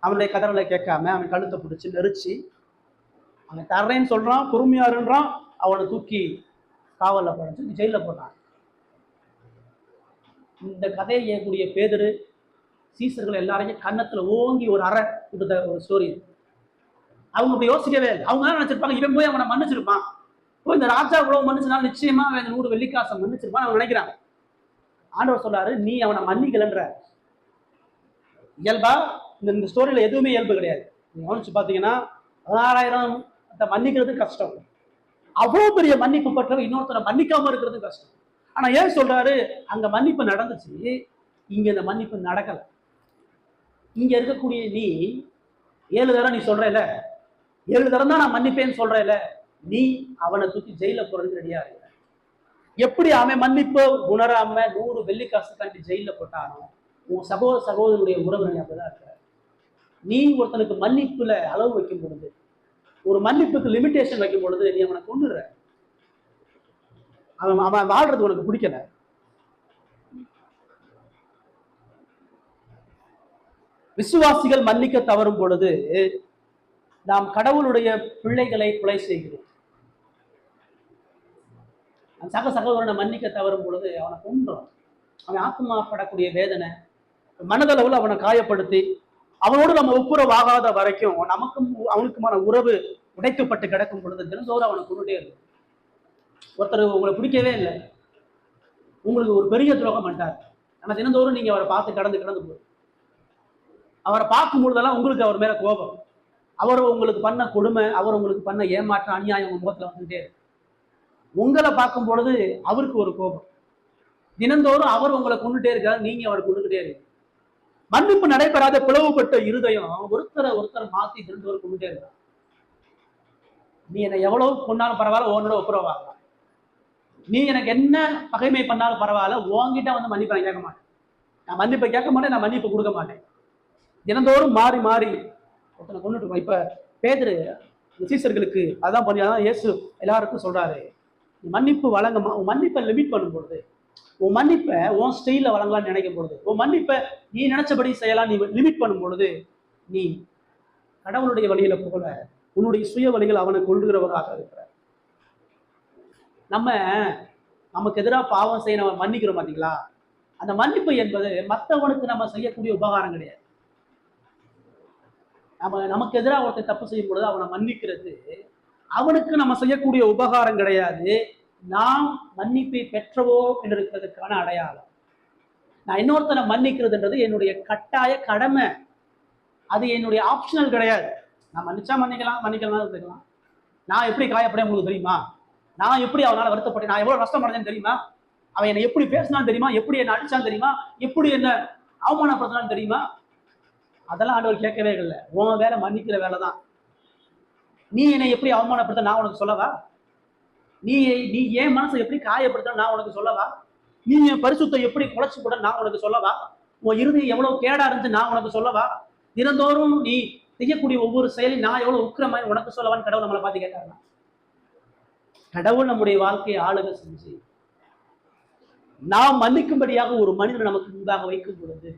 அவனுடைய கதறலை கேட்காம அவன் கழுத்தை பிடிச்சி நெரிச்சு அவன் தர்றேன்னு சொல்றான், பொறுமையாருன்றான், அவனை தூக்கி காவல்ல போட ஜெயில போட்டான். இந்த கதையை ஏற்கக்கூடிய பேதுரு சீசர்கள் எல்லாரையும் கன்னத்துல ஓங்கி ஒரு அறை கொடுத்த ஒரு ஸ்டோரி. அவங்க அப்படி யோசிக்கவே இல்லை. அவங்க தான் நினைச்சிருப்பாங்க இவன் போய் அவனை மன்னிச்சிருப்பான், போய் இந்த ராஜா இவ்வளவு மன்னிச்சுனா நிச்சயமா அவன் 100 வெள்ளிக்காசை மன்னிச்சிருப்பான் அவங்க நினைக்கிறாங்க. ஆண்டவர் சொல்றாரு நீ அவனை மன்னிக்கலன்ற. இயல்பா இந்த ஸ்டோரியில எதுவுமே இயல்பு கிடையாது. நீங்க கவனிச்சு பாத்தீங்கன்னா 16,000 மன்னிக்கிறது கஷ்டம், அவ்வளவு பெரிய மன்னிப்பு பற்றவங்க இன்னொருத்தரை மன்னிக்காம இருக்கிறது கஷ்டம். ஆனா ஏன் சொல்றாரு அங்க மன்னிப்பு நடந்துச்சு, இங்க இந்த மன்னிப்பு நடக்கல. இங்க இருக்கக்கூடிய நீ 7 தடவை நீ சொல்றல, 7 தடவை தான் நான் மன்னிப்பேன்னு சொல்றல, நீ அவனை தூக்கி ஜெயில போறதுக்கு ரெடியா இருக்க. எப்படி அவன் மன்னிப்பு உணராம 100 வெள்ளிக்காசு தாண்டி ஜெயில போட்டானோ உன் சகோதரனுடைய உறவினர் அப்படிதான் இருக்க. நீ ஒருத்தனுக்கு மன்னிப்புல அளவு வைக்கும் பொழுது, ஒரு மன்னிப்புக்கு லிமிடேஷன் வைக்கும் பொழுது நீ அவனை கொண்டுற. அவன் வாழ்றது உனக்கு பிடிக்கல. விசுவாசிகள் மன்னிக்க தவறும் பொழுது நாம் கடவுளுடைய பிள்ளைகளை கொலை செய்கிறோம். சகோதரனை மன்னிக்க தவறும் பொழுது அவனை கொன்றோம். அவன் ஆத்மாப்படக்கூடிய வேதனை மனதளவில் அவனை காயப்படுத்தி அவனோடு நம்ம ஒப்புரவாகாத வரைக்கும் நமக்கும் அவனுக்குமான உறவு உடைக்கப்பட்டு கிடக்கும் பொழுது தினந்தோறும் அவனை கொண்டுட்டே இருக்கும். ஒருத்தர் உங்களை பிடிக்கவே இல்லை, உங்களுக்கு ஒரு பெரிய துரோகம் பண்ணிட்டார், ஆனா தினந்தோறும் நீங்க அவரை பார்த்து கடந்து போய் அவரை பார்க்கும் பொழுதெல்லாம் உங்களுக்கு அவர் மேல கோபம், அவர் உங்களுக்கு பண்ண கொடுமை, அவர் உங்களுக்கு பண்ண ஏமாற்றம் அநியாயம் உங்க முகத்துல வந்துட்டே இருக்கு. உங்களை பார்க்கும் பொழுது அவருக்கு ஒரு கோபம், தினந்தோறும் அவர் உங்களை கொண்டுட்டே இருக்காரு, நீங்க அவரை கொண்டுகிட்டே இருக்கு. மன்னிப்பு நடைபெறாத பிளவுபட்ட இருதயம் ஒருத்தரை மாத்தி தினந்தோறும் கொண்டுட்டே இருக்கான். நீ என்னை எவ்வளவு கொண்டாலும் பரவாயில்ல, உன்னோட ஒப்புரவாகலாம். நீ எனக்கு என்ன பகைமை பண்ணாலும் பரவாயில்ல, உன்கிட்ட வந்து மன்னிப்பை நான் கேட்க மாட்டேன், நான் மன்னிப்பை கேட்க மாட்டேன், நான் மன்னிப்பு கொடுக்க மாட்டேன். தினந்தோறும் மாறி மாறி ஒருத்தனை கொண்டுட்டு இருக்கோம். இப்ப பேதுரு சீசர்களுக்கு அதான் பண்ணி, அதான் இயேசு எல்லாருக்கும் சொல்றாரு, மன்னிப்பு வழங்க, உன் மன்னிப்பை லிமிட் பண்ணும் பொழுது, உன் மன்னிப்பை உன் ஸ்டைல வழங்கலாம்னு நினைக்கும் பொழுது, உன் மன்னிப்பை நீ நினைச்சபடி செய்யலாம், நீ லிமிட் பண்ணும் பொழுது நீ கடவுளுடைய வழியில போகல, உன்னுடைய சுய வழிகள் அவனை கொள்ளுகிறவராக இருக்கிற. நமக்கு எதிராக பாவம் செய்ய நம்ம மன்னிக்கிறோம் பார்த்தீங்களா, அந்த மன்னிப்பு என்பது மற்றவனுக்கு நம்ம செய்யக்கூடிய உபகாரம் கிடையாது. நமக்கு எதிராக ஒருத்தர் தப்பு செய்யும் பொழுது அவனை மன்னிக்கிறது அவனுக்கு நம்ம செய்யக்கூடிய உபகாரம் கிடையாது, நாம் மன்னிப்பை பெற்றவோ என்று இருக்கிறதுக்கான அடையாளம். நான் இன்னொருத்தனை மன்னிக்கிறதுன்றது என்னுடைய கட்டாய கடமை, அது என்னுடைய ஆப்ஷனல் கிடையாது. நான் மன்னிச்சா மன்னிக்கலாம் இருக்கலாம். நான் எப்படி காயப்பட உங்களுக்கு தெரியுமா, நான் எப்படி அவனால வருத்தப்பட்டேன், நான் எவ்வளவு நஷ்டம் அடைஞ்சேன்னு தெரியுமா, அவன் என்னை எப்படி பேசினான்னு தெரியுமா, எப்படி என்ன அடிச்சான்னு தெரியுமா, எப்படி என்ன அவமானப்படுத்தினான்னு தெரியுமா, அதெல்லாம் ஆண்டவர் கேட்கவே இல்லை. உன் வேலை மன்னிக்கிற வேலை தான். நீ என்னை எப்படி அவமானப்படுத்த நான் உனக்கு சொல்லவா, நீ என் மனசை எப்படி காயப்படுத்த நான் உனக்கு சொல்லவா, நீ என் பரிசுத்தை எப்படி குலைச்சு போட நான் உனக்கு சொல்லவா, உன் இருதயம் எவ்வளவு கேடா இருந்து நான் உனக்கு சொல்லவா, தினந்தோறும் நீ செய்யக்கூடிய ஒவ்வொரு செயலையும் நான் எவ்வளவு உக்கிரமாய் உனக்கு சொல்லவான்னு கடவுள் நம்மளை பார்த்து கேட்டாங்க. கடவுள் நம்முடைய வாழ்க்கையை ஆளுக செஞ்சு நாம் மன்னிக்கும்படியாக ஒரு மனிதன் நமக்கு முன்பாக வைக்கும் பொழுது,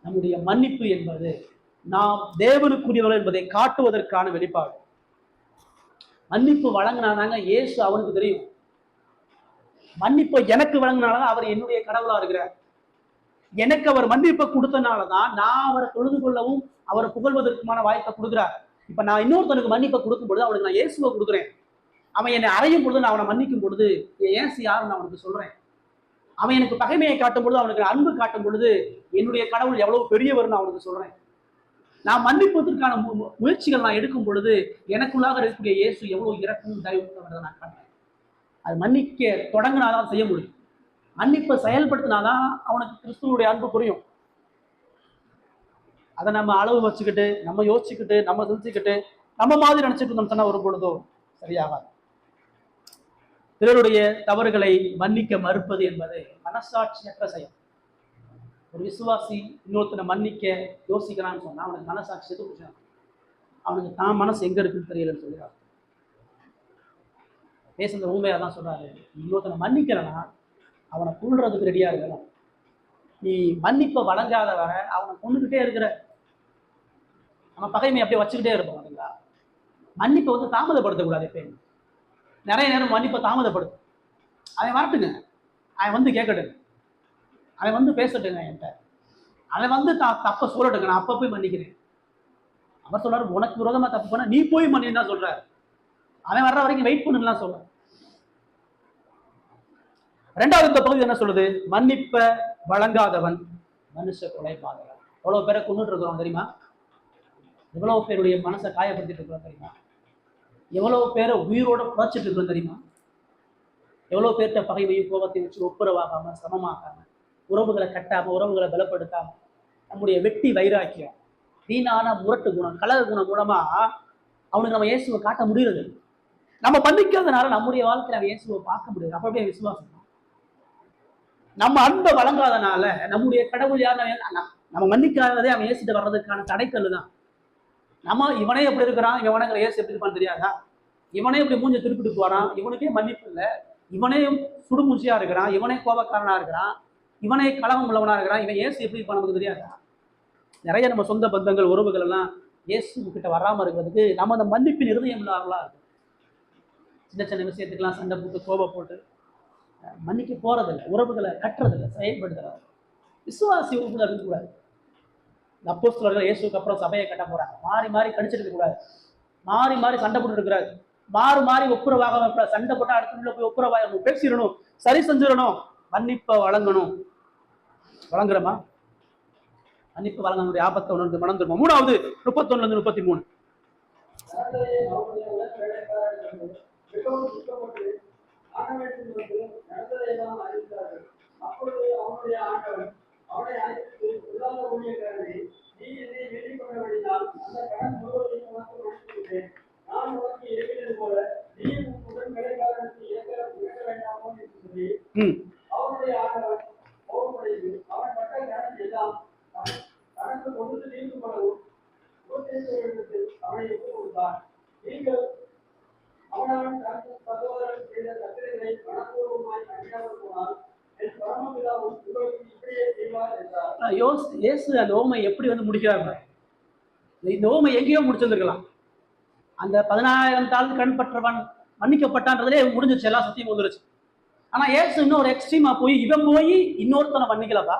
நம்முடைய மன்னிப்பு என்பது நாம் தேவனுக்குரியவர்கள் என்பதை காட்டுவதற்கான வெளிப்பாடு. மன்னிப்பு வழங்கினாதாங்க இயேசு அவனுக்கு தெரியும். மன்னிப்பை எனக்கு வழங்கினால்தான் அவர் என்னுடைய கடவுளா இருக்கிறார். எனக்கு அவர் மன்னிப்பை கொடுத்தனாலதான் நான் அவரை தொழுது கொள்ளவும் அவரை புகழ்வதற்குமான வாய்ப்பை கொடுக்குறார். இப்ப நான் இன்னொருத்தனுக்கு மன்னிப்பை கொடுக்கும் பொழுது அவனுக்கு நான் இயேசுவை கொடுக்குறேன். அவன் என்னை அறையும் பொழுது நான் அவனை மன்னிக்கும் பொழுது ஏசு யாருன்னு நான் அவனுக்கு சொல்றேன். அவன் எனக்கு பகைமையை காட்டும் பொழுது, அவனுக்கு அன்பு காட்டும் பொழுது என்னுடைய கடவுள் எவ்வளவு பெரியவர்னு அவனுக்கு சொல்றேன். நான் மன்னிப்பதற்கான முயற்சிகள் நான் எடுக்கும் பொழுது எனக்குள்ளாக இருக்கக்கூடிய இயேசு எவ்வளவு இறக்கும் தயவுன்றதை நான் காட்டுறேன். அது மன்னிக்க தொடங்கினாதான் செய்ய முடியும். மன்னிப்பை செயல்படுத்தினாதான் அவனுக்கு கிறிஸ்துவனுடைய அன்பு புரியும். அதை நம்ம அளவு வச்சுக்கிட்டு, நம்ம யோசிச்சுக்கிட்டு, நம்ம செஞ்சுக்கிட்டு, நம்ம மாதிரி நினைச்சிட்டு இருந்தோம் சொன்னா ஒரு பொழுதும் சரியாகாது. பிறருடைய தவறுகளை மன்னிக்க மறுப்பது என்பது மனசாட்சியற்ற செயல். ஒரு விசுவாசி இன்னொருத்தனை மன்னிக்க யோசிக்கிறான்னு சொன்னா அவனுக்கு மனசாட்சி எது, அவனுக்கு தான் மனசு எங்க இருக்குன்னு தெரியலன்னு சொல்லுறாரு. பேசுறது உண்மையா தான் சொல்றாரு. இன்னொருத்தனை மன்னிக்கிறனா அவனை கொள்றதுக்கு ரெடியா இருக்கணும். நீ மன்னிப்பை வழங்காத வர அவனை கொண்டுகிட்டே இருக்கிற, நம்ம பகைமை அப்படியே வச்சுக்கிட்டே இருப்போம். அதுங்களா மன்னிப்பை வந்து தாமதப்படுத்தக்கூடாது. எப்ப நிறைய நேரம் மன்னிப்பை தாமதப்படுத்தும். அவன் வரட்டுங்க, அவன் வந்து கேட்கட்டுங்க, அவன் வந்து பேசட்டுங்க என்கிட்ட, அவன் வந்து தப்ப சொல்லட்டுங்க, நான் அப்ப போய் மன்னிக்கிறேன். அவர் சொல்றாரு, உனக்கு விரோதமா தப்பு பண்ண நீ போய் மன்னின்னு தான் சொல்றாரு. அவன் வர்ற வரைக்கும் வெயிட் பண்ணுலாம் சொல்ற. ரெண்டாவது இந்த பகுதி என்ன சொல்லுது? மன்னிப்ப வழங்காதவன் மனுஷ கொலைபாதகன். எவ்வளவு பேரை கொண்டுட்டு இருக்கிறோம் தெரியுமா? எவ்வளவு பேருடைய மனசை காயப்படுத்திட்டு இருக்கிறோம் தெரியுமா? எவ்வளவு பேரை உயிரோட புதைச்சிட்டு இருக்கிறோம் தெரியுமா? எவ்வளவு பேர்கிட்ட பகைவையும் கோபத்தையும் வச்சு ஒப்புரவாகாம, சமமாகாம, உறவுகளை கட்டாம, உறவுகளை பலப்படுத்தாம, நம்முடைய வெட்டி வைராக்கியம், வீணான முரட்டு குணம், கலக குணம் மூலமா அவனுக்கு நம்ம இயேசுவை காட்ட முடியறது. நம்ம மன்னிக்காதனால நம்முடைய வாழ்க்கையில அவன் இயேசுவை பார்க்க முடியாது. அப்படியே விசுவாசம். நம்ம அன்பை வழங்காதனால நம்முடைய கடவுள் யார்? நம்ம மன்னிக்காததே அவன் இயேசுட்டு வர்றதுக்கான தடைக்கல்லு தான். நம்ம இவனே எப்படி இருக்கிறான், இவனங்கிற இயேசு எப்படி இருப்பான்னு தெரியாதா? இவனே இப்படி மூஞ்ச திருப்பிட்டு போறான், இவனுக்கே மன்னிப்பு இல்லை, இவனே சுடுமூச்சியா இருக்கிறான், இவனே கோபக்காரனா இருக்கிறான், இவனே கலகம் உள்ளவனா இருக்கிறான், இவன் இயேசு எப்படி இருப்பான் நமக்கு தெரியாதா? நிறைய நம்ம சொந்த பந்தங்கள், உறவுகள் எல்லாம் இயேசு கிட்ட வராம இருக்கிறதுக்கு நம்ம அந்த மன்னிப்பின் இருதயம் இல்லாமலா இருக்கும். சின்ன சின்ன விஷயத்துக்கெல்லாம் சண்டை போட்டு கோபம் போட்டு மன்னிக்க போறதில்லை, உறவுகளை கட்டுறதில்லை, செயல்படுத்துறாரு. விசுவாசி உறவுகள் இருக்கக்கூடாது. அப்போஸ்தலர்கள் இயேசுக்கு அப்புறம் சபையை கட்ட போறாங்க. மாறி மாறி கடிச்சிட்டு இருக்க கூடாது, மாறி மாறி சண்டை போட்டு இருக்கிறாரு, மாறி மாறி ஒப்புரவாக சண்டை போட்டா அடுத்த போய் ஒப்புரவாகணும், பேசிடணும், சரி செஞ்சிடணும், மன்னிப்பை வழங்கணும். வழங்குறமா? மன்னிப்பு வழங்கனுடைய ஆபத்தை உணர்ந்து மனம் திரும்ப. மூணாவது 31-33. இயேசு அந்த ஓமை எப்படி வந்து முடிக்கிறாங்க? இந்த ஓமை எங்கேயோ முடிச்சிருந்துருக்கலாம். அந்த 10,000 தாள் கண் பற்றவன் மன்னிக்கப்பட்டான்றதுலே முடிஞ்சிருச்சு, எல்லாம் சத்தியம் வந்துருச்சு. ஆனா இயேசு இன்னொரு எக்ஸ்ட்ரீமா போய் இவன் போய் இன்னொருத்தனை மன்னிக்கலப்பா,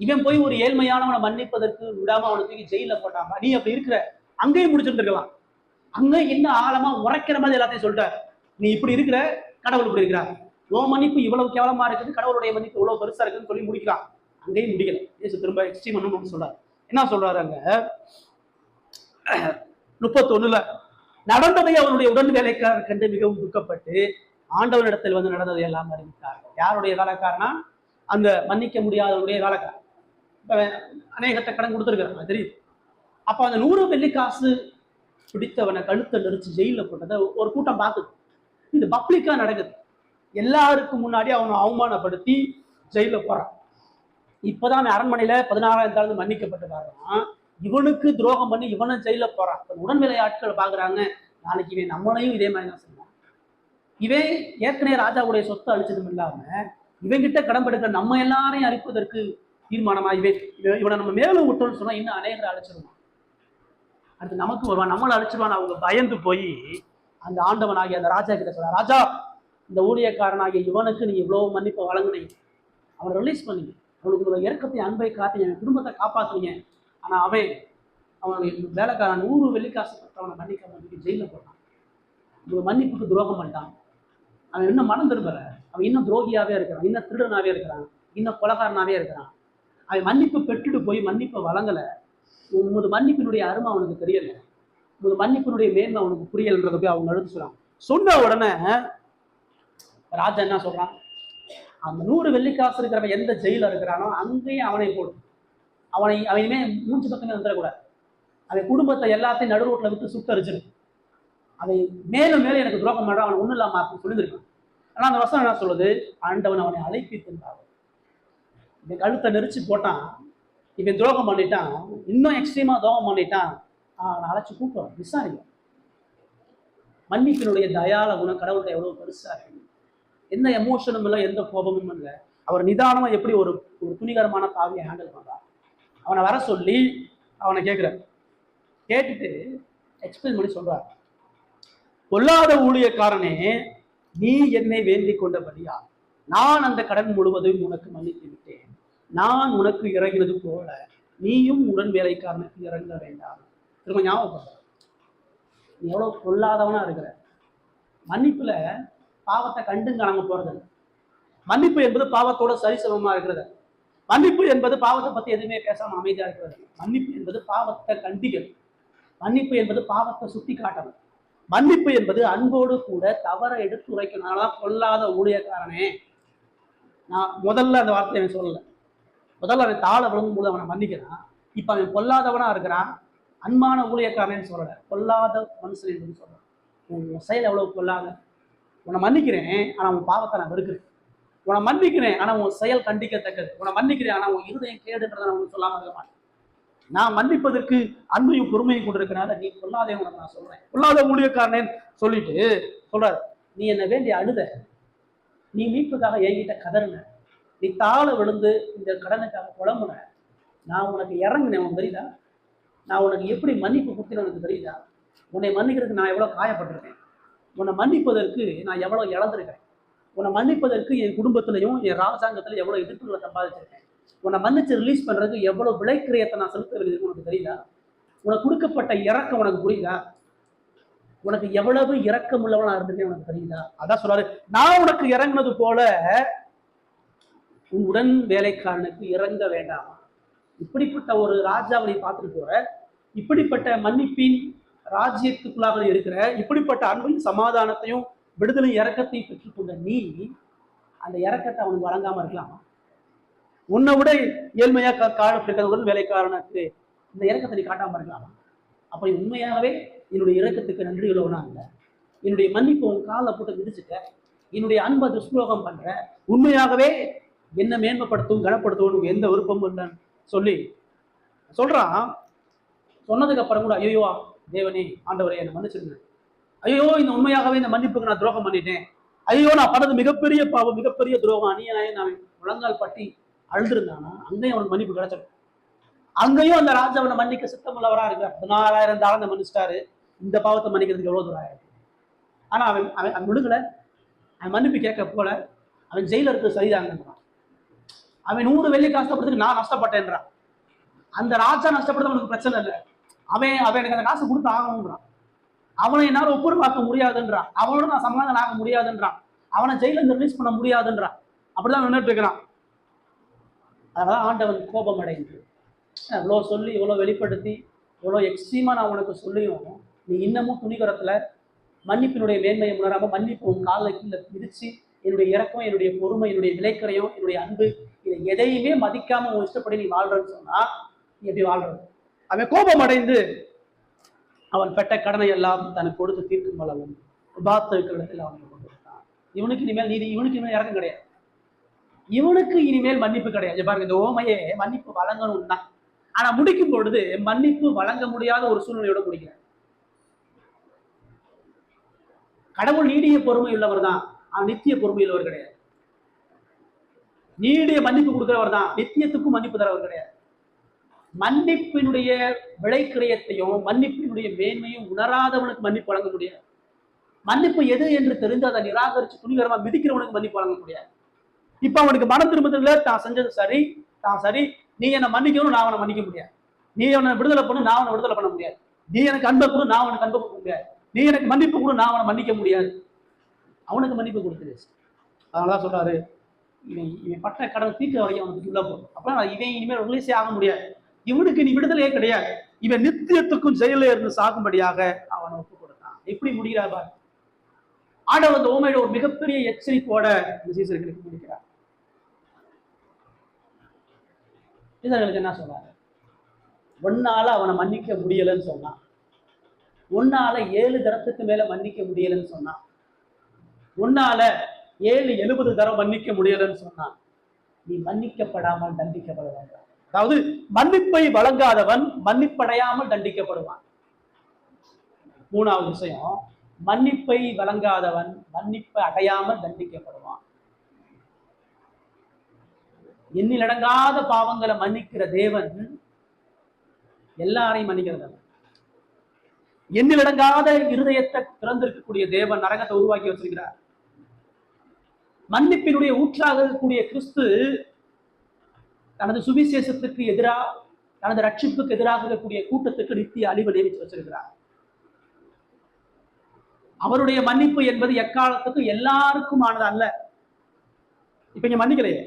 இவன் போய் ஒரு ஏழ்மையானவனை மன்னிப்பதற்கு விடாம அவனை தூக்கி ஜெயில போட்டாங்க. நீ அப்படி இருக்கிற அங்கேயும் முடிச்சிருந்துருக்கலாம். அங்க இன்னும் ஆழமா உரைக்கிற மாதிரி எல்லாத்தையும் சொல்லிட்டார். நீ இப்படி இருக்கிற, கடவுள் இப்படி இருக்கிறார், உன் மன்னிப்பு இவ்வளவு கேவலமா இருக்குது, கடவுளுடைய மன்னிப்பு இவ்வளவு பெருசா இருக்குன்னு சொல்லி முடிக்கலாம். அங்கேயும் முடிக்கல. இயேசு திரும்ப எக்ஸ்ட்ரீம் பண்ணணும்னு சொல்றாரு. என்ன சொல்றாரு அங்க 31 நடந்ததை அவனுடைய உடன் வேலைக்காரர் கண்டு மிகவும் துக்கப்பட்டு ஆண்டவனிடத்தில் வந்து நடந்ததை எல்லாம் அறிவித்தார். யாருடைய வேலைக்காரனா? அந்த மன்னிக்க முடியாதவனுடைய வேலைக்காரன். அநேகத்தை கடன் கொடுத்துருக்காரு தெரியுது. அப்ப அந்த 100 வெள்ளிக்காசு பிடித்தவனை கழுத்தை நெரிச்சு ஜெயில போட்டதை ஒரு கூட்டம் பார்க்குது. இது பப்ளிக்கா நடக்குது, எல்லாருக்கும் முன்னாடி அவனை அவமானப்படுத்தி ஜெயில போறான். இப்பதான் அரண்மனையில 16,000 தாள் மன்னிக்கப்பட்டு வர்றான். இவனுக்கு துரோகம் பண்ணி இவனை ஜெயில போறான். உடன்வேலை ஆட்கள் பாக்குறாங்க, நாளைக்கு இவன் நம்மளையும் இதே மாதிரி தான் செய்வான். இவன் ஏற்கனவே ராஜாவுடைய சொத்தை அழிச்சதும் இல்லாம இவன்கிட்ட கடன்பெடுக்கிற நம்ம எல்லாரையும் அழிப்பதற்கு தீர்மானமா இவனை நம்ம மேலும் விட்டோம்னு சொன்னா இன்னும் அநேகரை அழிச்சிருவான். அடுத்து நமக்கு வருவான், நம்மளை அழிச்சிருவான். அவங்க பயந்து போய் அந்த ஆண்டவனாகிய அந்த ராஜா கிட்ட சொல்ற, ராஜா, இந்த ஊழியக்காரனாகிய இவனுக்கு நீங்க இவ்வளவு மன்னிப்பை வழங்குனீங்க, அவனை ரிலீஸ் பண்ணீங்க, அவனுக்கு ஒரு இறக்கத்தை அன்பை காட்டி என் குடும்பத்தை காப்பாத்துனீங்க. ஆனா அவனுடைய வேலைக்காரன் 100 வெள்ளிக்காசு அவனை மன்னிக்க ஜெயில போட்டான். மன்னிப்புக்கு துரோகம் பண்ணிட்டான். அவன் இன்னும் மனம் திரும்பல, அவன் இன்னும் துரோகியாவே இருக்கிறான், இன்னும் திருடனாவே இருக்கிறான், இன்னும் கொலகாரனாவே இருக்கிறான். அவன் மன்னிப்பு பெற்றுட்டு போய் மன்னிப்பை வழங்கல. உங்களது மன்னிப்பினுடைய அருமை அவனுக்கு தெரியல, உங்களது மன்னிப்பினுடைய மேன்மை அவனுக்கு புரியலன்றத போய் அவங்க எடுத்து சொல்றாங்க. சொன்ன உடனே ராஜா என்ன சொல்றான்? அந்த 100 வெள்ளிக்காசு இருக்கிறவன் எந்த ஜெயில இருக்கிறானோ அங்கேயும் அவனை போடு, அவனையுமே மூச்சு பக்கமே வந்துடக்கூடாது, அவன் குடும்பத்தை எல்லாத்தையும் நடு ரோட்ல விட்டு சுத்தரிச்சிரு, அதை மேலும் மேலும் எனக்கு துரோகம் பண்றான், அவனை ஒன்றும் இல்லாம சொல்லியிருக்கான். ஆனா அந்த வசனம் என்ன சொல்லுது? ஆண்டவன் அவனை அழைப்பித்திருந்தான். இவன் கழுத்தை நெரிச்சு போட்டான், இவன் துரோகம் பண்ணிட்டான், இன்னும் எக்ஸ்ட்ரீமா துரோகம் பண்ணிட்டான், அவனை அழைச்சி கூப்பிடுறான், விசாரிக்க. மன்னிப்பினுடைய தயால குணம் கடவுள்கிட்ட எவ்வளவு பெருசா இருக்கு. எந்த எமோஷனும் இல்லை, எந்த கோபமும் இல்லை. அவர் நிதானமா எப்படி ஒரு துணிகரமான பாவியை ஹேண்டில் பண்றார். அவனை வர சொல்லி அவனை கேட்கிறார். கேட்டுட்டு எக்ஸ்பிளைன் பண்ணி சொல்றார், பொல்லாத ஊழியக்காரனே, நீ என்னை வேண்டிக் கொண்டபடியா நான் அந்த கடன் முழுவதும் உனக்கு மன்னித்து விட்டேன். நான் உனக்கு இறங்கினது போல நீயும் உடன் வேலைக்காரனுக்கு இறங்க வேண்டாம். திரும்ப ஞாபகம், நீ எவ்வளவு கொல்லாதவனா இருக்கிற. மன்னிப்புல பாவத்தை கண்டு காணாம போறது. மன்னிப்பு என்பது பாவத்தோட சரிசமமா இருக்கிறது. மன்னிப்பு என்பது பாவத்தை பத்தி எதுவுமே பேசாம அமைதியா இருக்கிறது. மன்னிப்பு என்பது பாவத்தை கண்டிக்கிறது. மன்னிப்பு என்பது பாவத்தை சுட்டி காட்டணும். மன்னிப்பு என்பது அன்போடு கூட தவற எடுத்து உரைக்கணும். கொல்லாத ஊழியக்காரனே, நான் முதல்ல அந்த வார்த்தையை அவன் சொல்லல. முதல்ல அவன் தாழ விழுங்கும் போது அவனை மன்னிக்கிறான். இப்ப அவன் பொல்லாதவனா இருக்கிறான். அன்பான ஊழியக்காரனேன்னு சொல்லல, பொல்லாத மனுஷன் என்று சொல்றான். உன் செயல் எவ்வளவு பொல்லாத. உன்னை மன்னிக்கிறேன், ஆனா உன் பாவத்தை நான் வெறுக்கிறேன். உன்னை மன்னிக்கிறேன், ஆனா உன் செயல் கண்டிக்கத்தக்கது. உன்னை மன்னிக்கிறேன், ஆனா உன் இருதயம் கேடுன்றதை நான் உனக்கு சொல்லாம இருக்க மாட்டேன். நான் மன்னிப்பதற்கு அன்பையும் பொறுமையும் கொண்டிருக்கிறனால நீ பொல்லாதே உனக்கு நான் சொல்றேன். பொல்லாத ஊழியக்காரனேன்னு சொல்லிட்டு சொல்றாரு, நீ என்ன வேண்டிய அழுத, நீ மீட்புக்காக என்கிட்ட கதறின, நீ தாழ விழுந்து இந்த கடனுக்காக புலம்புன, நான் உனக்கு இறங்கினேன். உனக்கு தெரியுதா? நான் உனக்கு எப்படி மன்னிப்பு கொடுத்தேன்னு உனக்கு தெரியுதா? உன்னை மன்னிக்கிறதுக்கு நான் எவ்வளவு காயப்பட்டிருக்கேன். உன்னை மன்னிப்பதற்கு நான் எவ்வளவு இழந்திருக்கேன். உன்னை மன்னிப்பதற்கு என் குடும்பத்திலையும் என் ராஜாங்கத்திலையும் எவ்வளவு எதிர்ப்புகளை சம்பாதிச்சிருக்கேன். உன்னை மன்னிச்சு ரிலீஸ் பண்றதுக்கு எவ்வளவு விலைக்கிரியத்தை நான் செலுத்த வேண்டியது உனக்கு தெரியுதா? உனக்கு கொடுக்கப்பட்ட இறக்கம் உனக்கு புரியுதா? உனக்கு எவ்வளவு இறக்கம் உள்ளவனா இருந்திருக்கேன் உனக்கு தெரியுதா? அதான் சொல்றாரு, நான் உனக்கு இறங்கினது போல உன் உடன் வேலைக்காரனுக்கு இறங்க வேண்டாமா. இப்படிப்பட்ட ஒரு ராஜாவை பார்த்துட்டு போற, இப்படிப்பட்ட மன்னிப்பின் ராஜ்யத்துக்குள்ளாக இருக்கிற, இப்படிப்பட்ட அன்பையும் சமாதானத்தையும் விடுதலை இறக்கத்தையும் பெற்றுக்கொண்ட நீ அந்த இறக்கத்தை அவனுக்கு வழங்காம இருக்கலாமா? உன்னை விட ஏழ்மையா காணப்படுகிறவுடன் வேலைக்காரனுக்கு இந்த இறக்கத்தை நீ காட்டாம இருக்கலாமா? அப்ப உண்மையாகவே என்னுடைய இறக்கத்துக்கு நன்றி உள்ளவனா இல்லை, என்னுடைய மன்னிப்பு உன் காலை போட்டு மிதிச்சுட்ட, என்னுடைய அன்பை துஷ்பிரயோகம் பண்ற, உண்மையாகவே என்ன மேன்மைப்படுத்தவும் கனப்படுத்தவும் எந்த விருப்பமும் இல்லைன்னு சொல்லி சொல்றான். சொன்னதுக்கு அப்புறம் கூட ஐயோ தேவனே ஆண்டவரே என்னை மன்னிச்சிருங்க, ஐயோ இந்த உண்மையாகவே இந்த மன்னிப்புக்கு நான் துரோகம் பண்ணிட்டேன், ஐயோ நான் பண்ணது மிகப்பெரிய பாவம், மிகப்பெரிய துரோகம், அநியாயம், நான் முழங்கால் பட்டி அழுதுருந்தானா அங்கேயும் அவனுக்கு மன்னிப்பு கிடைச்சிடும். அங்கேயும் அந்த ராஜாவனை மன்னிக்க சித்தம் உள்ளவரா இருக்கிறார். 14,000 தாளந்தை மன்னிச்சிட்டாரு. இந்த பாவத்தை மன்னிக்கிறதுக்கு எவ்வளவு தூரம் ஆயிருக்கு. ஆனா அவன் முழுகல, அவன் மன்னிப்பு கேட்க போல, அவன் ஜெயில இருக்கு சரிதாங்கன்றான். அவன் 100 வெள்ளி கஷ்டப்படுறதுக்கு நான் நஷ்டப்பட்டேன்றான். அந்த ராஜா நஷ்டப்படுறது அவனுக்கு பிரச்சனை இல்லை, அவன் எனக்கு அந்த காசு கொடுத்து ஆகணும்ன்றான். அவனை என்னால் ஒப்புரவாக்க முடியாதுன்றான், அவனோட நான் சமாதானம் ஆக முடியாதுன்றான், அவனை ஜெயில இருந்து ரிலீஸ் பண்ண முடியாதுன்றான். அப்படிதான் நின்றுட்டு இருக்கிறான். அதனால ஆண்டவன் கோபம் அடைந்து இவ்வளோ சொல்லி இவ்வளோ வெளிப்படுத்தி இவ்வளோ எக்ஸ்ட்ரீமா நான் உனக்கு சொல்லியும் நீ இன்னமும் துணிகரத்துல மன்னிப்பினுடைய மேன்மையை உணராம மன்னிப்பு உன் காலை கீழே மிதிச்சு என்னுடைய இறக்கம், என்னுடைய பொறுமை, என்னுடைய விலைக்கரையும், என்னுடைய அன்பு, இதை எதையுமே மதிக்காம உன் இஷ்டப்படி நீ வாழ்றன்னு சொன்னா நீ எப்படி வாழ்றது? அவன் கோபம் அடைந்து அவன் பெற்ற கடனை எல்லாம் தனக்கு கொடுத்து தீர்க்கும் அளவும் உபாத்திருக்கிறத்தில் அவனை கொண்டு கொடுத்தான். இவனுக்கு இனிமேல் நீதி, இவனுக்கு இனிமேல் இறக்கம் கிடையாது, இவனுக்கு இனிமேல் மன்னிப்பு கிடையாது. பாருங்க, இந்த ஓமையே மன்னிப்பு வழங்கணும் தான், ஆனா முடிக்கும் பொழுது மன்னிப்பு வழங்க முடியாத ஒரு சூழ்நிலையோட முடிக்கிறார். கடவுள் நீடிய பொறுமை உள்ளவர் தான், அவன் நித்திய பொறுமை உள்ளவர் கிடையாது. நீடிய மன்னிப்பு கொடுக்கிறவர் தான், நித்தியத்துக்கும் மன்னிப்பு தரவர் கிடையாது. மன்னிப்பினுடைய விலைக்கிரயத்தையும் மன்னிப்பினுடைய மேன்மையும் உணராதவனுக்கு மன்னிப்பு வழங்க முடியாது. மன்னிப்பு எது என்று தெரிந்து அதை நிராகரிச்சு துணிகரமா மிதிக்கிறவனுக்கு மன்னிப்பு வழங்க முடியாது. இப்ப அவனுக்கு மனம் திரும்புறதுல தான் செஞ்சது சரி, தான் சரி, நீ என்னை மன்னிக்கணும், நான் அவனை மன்னிக்க முடியாது. நீ அவனை விடுதலை பண்ணு, நான் அவனை விடுதலை பண்ண முடியாது. நீ எனக்கு அன்பை கொடு, நான் அவனுக்கு அன்பை கொடுக்க முடியாது. நீ எனக்கு மன்னிப்பு கொடு, நான் அவனை மன்னிக்க முடியாது. அவனுக்கு மன்னிப்பு கொடுத்துரு. அதனாலதான் சொல்றாரு, இவன் பட்ட கடனை தீர்க்க வரைக்கும் அவனுக்கு உள்ள போகும். அப்ப இவன் இனிமேல் ரிலீஸே ஆக முடியாது, இவனுக்கு நீ விடுதலையே கிடையாது, இவன் நித்தியத்துக்கும் ஜெயில இருந்து சாகும்படியாக அவனை ஒப்பு கொடுத்தான். எப்படி முடிகிறார் பாரு. ஆண்டவர் அந்த ஓமையோட ஒரு மிகப்பெரிய எச்சரிப்போட இந்த சீசர்களுக்கு முடிக்கிறார். சீசர்களுக்கு என்ன சொல்றாரு? ஒன்னால அவனை மன்னிக்க முடியலன்னு சொன்னான், ஒன்னால 7 தரத்துக்கு மேல மன்னிக்க முடியலன்னு சொன்னான், ஒன்னால 70 தரம் மன்னிக்க முடியலன்னு சொன்னான். நீ மன்னிக்கப்படாமல் தண்டிக்கப்பட வேண்டாம். அதாவது மன்னிப்பை வழங்காதவன் மன்னிப்படையாமல் தண்டிக்கப்படுவான். 3வது விஷயம், மன்னிப்பை வழங்காதவன் மன்னிப்பை அடையாமல் தண்டிக்கப்படுவான். எண்ணிலடங்காத பாவங்களை மன்னிக்கிற தேவன் எல்லாரையும் மன்னிக்கிறது. எண்ணிலடங்காத இருதயத்தை திறந்திருக்கக்கூடிய தேவன் நரகத்தை உருவாக்கி வச்சிருக்கிறார். மன்னிப்பினுடைய ஊற்றாக இருக்கக்கூடிய கிறிஸ்து தனது சுவிசேஷத்துக்கு எதிராக, தனது ரட்சிப்புக்கு எதிராக இருக்கக்கூடிய கூட்டத்துக்கு நித்திய அழிவு நியமித்து வச்சிருக்கிறார். அவருடைய மன்னிப்பு என்பது எக்காலத்துக்கும் எல்லாருக்கும் ஆனது அல்ல. இப்ப இங்க மன்னிக்கலையே,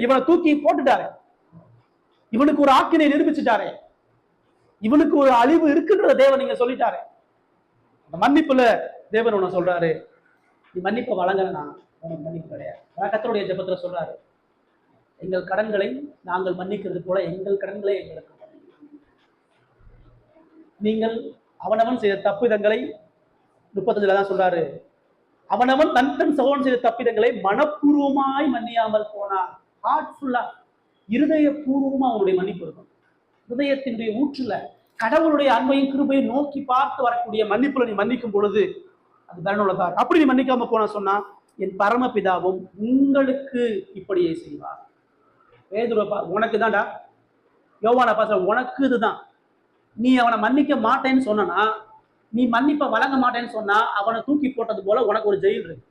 இவனை தூக்கி போட்டுட்டாரு, இவனுக்கு ஒரு ஆக்கினை நிரூபிச்சுட்டாரு, இவனுக்கு ஒரு அழிவு இருக்குன்ற தேவன் நீங்க சொல்லிட்டாரு. அந்த மன்னிப்புல தேவன் உன்னை சொல்றாரு, நீ மன்னிப்பை வழங்கலனா உனக்கு மன்னிப்பு கிடையாது. கர்த்தருடைய ஜெபத்துல சொல்றாரு, எங்கள் கடன்களை நாங்கள் மன்னிக்கிறது போல எங்கள் கடன்களை எங்களுக்கு நீங்கள் அவனவன் செய்த தப்பிதங்களை 35 தான் சொல்றாரு, அவனவன் தன் தன் சகோதரன் செய்த தப்பிதங்களை மனப்பூர்வமாய் மன்னியாமல் போனான். ஹார்ட்ஃபுல்லா, இருதயபூர்வமா அவனுடைய மன்னிப்பு இருக்கும். இருதயத்தினுடைய ஊற்றுல கடவுளுடைய அன்பையும் கிருபையும் நோக்கி பார்த்து வரக்கூடிய மன்னிப்புல நீ மன்னிக்கும் பொழுது அது பலனுள்ளதா. அப்படி நீ மன்னிக்காம போனா சொன்னா, என் பரமபிதாவும் உங்களுக்கு இப்படியே செய்வார். பேதுருவா, உனக்கு தான்டா. யோவான பாச, உனக்கு இதுதான். நீ அவனை மன்னிக்க மாட்டேன்னு சொன்னா, நீ மன்னிப்பை வழங்க மாட்டேன்னு சொன்னா, அவனை தூக்கி போட்டது போல உனக்கு ஒரு ஜெயில் இருக்கு.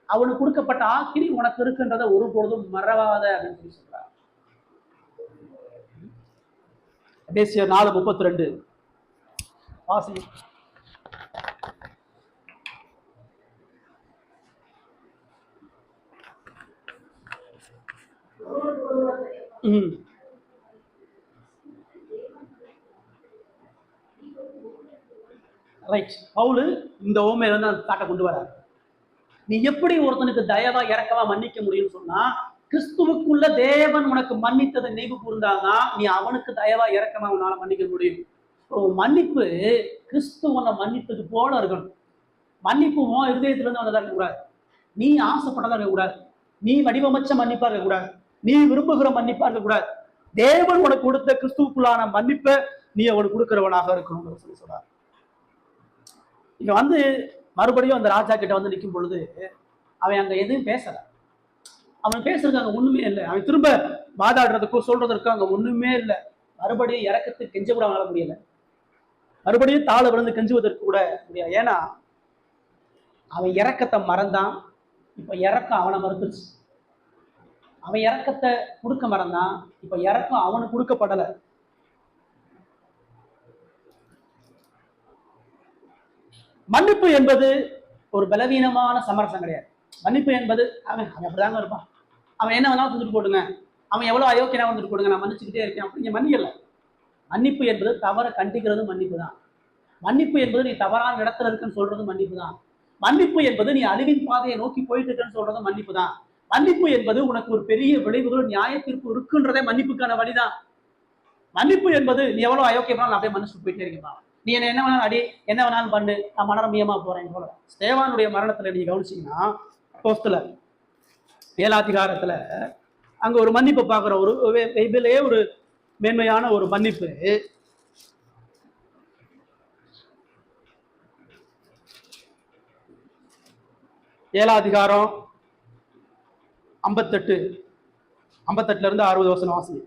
அவனுக்கு கொடுக்கப்பட்ட ஆக்கினி உனக்கு இருக்குன்றத ஒரு பொழுதும் மறவாத அப்படின்னு சொல்லி சொல்றார். எபேசியர் 4:32 வாசி. ரைட். பவுல் இந்த ஓமையில இருந்து அந்த தாட்டை கொண்டு வராரு. நீ எப்படி ஒருத்தனுக்கு தயவா இறக்கவா மன்னிக்க முடியும்னு சொன்னா, கிறிஸ்துவுக்குள்ள தேவன் உனக்கு மன்னித்ததை நினைவு கூர்ந்தாதான் நீ அவனுக்கு தயவா இறக்கமா உன்னால மன்னிக்க முடியும். மன்னிப்பு கிறிஸ்து உன்னை மன்னித்தது போல இருக்கணும். மன்னிப்பு இருதயத்துல இருந்து வந்ததா இருக்கக்கூடாது, நீ ஆசைப்பட்டதா இருக்கக்கூடாது, நீ வடிவமைச்ச மன்னிப்பா இருக்கக்கூடாது, நீ விரும்புகிற மன்னிப்பா இருக்கக்கூடாது. தேவன் உனக்கு கொடுத்த கிறிஸ்துவுக்குள்ளான மன்னிப்பை நீ அவனுக்கு கொடுக்கிறவனாக இருக்கணும்னு சொல்லி சொல்றார். இங்க வந்து மறுபடியும் அந்த ராஜா கிட்ட வந்து நிற்கும் பொழுது அவன் அங்க எதுவும் பேசல. அவன் பேசுறதுக்கு அங்க ஒண்ணுமே இல்லை. அவன் திரும்ப வாதாடுறதுக்கும் சொல்றதற்கும் அங்க ஒண்ணுமே இல்லை. மறுபடியும் இறக்கத்துக்கு கெஞ்ச கூட வாழ முடியல, மறுபடியும் தாழ விழுந்து கெஞ்சுவதற்கு கூட முடியாது. ஏன்னா அவன் இறக்கத்தை மறந்தான். இப்ப இறக்கம் அவனை மறுத்துச்சு. அவன் இறக்கத்தை கொடுக்க மறந்தான். இப்ப இறக்கம் அவனுக்கு கொடுக்கப்படலை. மன்னிப்பு என்பது ஒரு பலவீனமான சமரசம் கிடையாது. மன்னிப்பு என்பது அவன் அப்படிதாங்க இருப்பான், அவன் என்ன வேணாலும் செஞ்சுட்டு போடுங்க, அவன் எவ்வளவு அயோக்கியனா வந்துட்டு போடுங்க, நான் மன்னிச்சுக்கிட்டே இருக்கேன் அப்படிங்க மன்னிக்கல. மன்னிப்பு என்பது தவறை கண்டிக்கிறது மன்னிப்பு தான். மன்னிப்பு என்பது நீ தவறான இடத்துல இருக்குன்னு சொல்றது மன்னிப்பு தான். மன்னிப்பு என்பது நீ அழிவின் பாதையை நோக்கி போயிட்டு இருக்கன்னு சொல்றது மன்னிப்பு தான். மன்னிப்பு என்பது உனக்கு ஒரு பெரிய விளைவுகள் நியாய தீர்ப்பு இருக்குன்றதே மன்னிப்புக்கான வழிதான். மன்னிப்பு என்பது நீ எவ்வளவு அயோக்கியமா அப்படியே மன்னிச்சு போயிட்டே இருக்கலாம், நீ என்ன வேணாலும் அடி, என்ன வேணாலும் பண்ணு, நான் மனரம்பியமா போறேன் போல. ஸ்தேவானுடைய மரணத்துல நீங்க கவனிச்சீங்கன்னா, அப்போஸ்தலர் 7ஆம் அதிகாரத்துல அங்க ஒரு மன்னிப்பு பார்க்குற ஒரு பைபிளே ஒரு மேன்மையான ஒரு மன்னிப்பு. 7ஆம் அதிகாரம் 58 இருந்து 60 வசனம் வாசிங்க.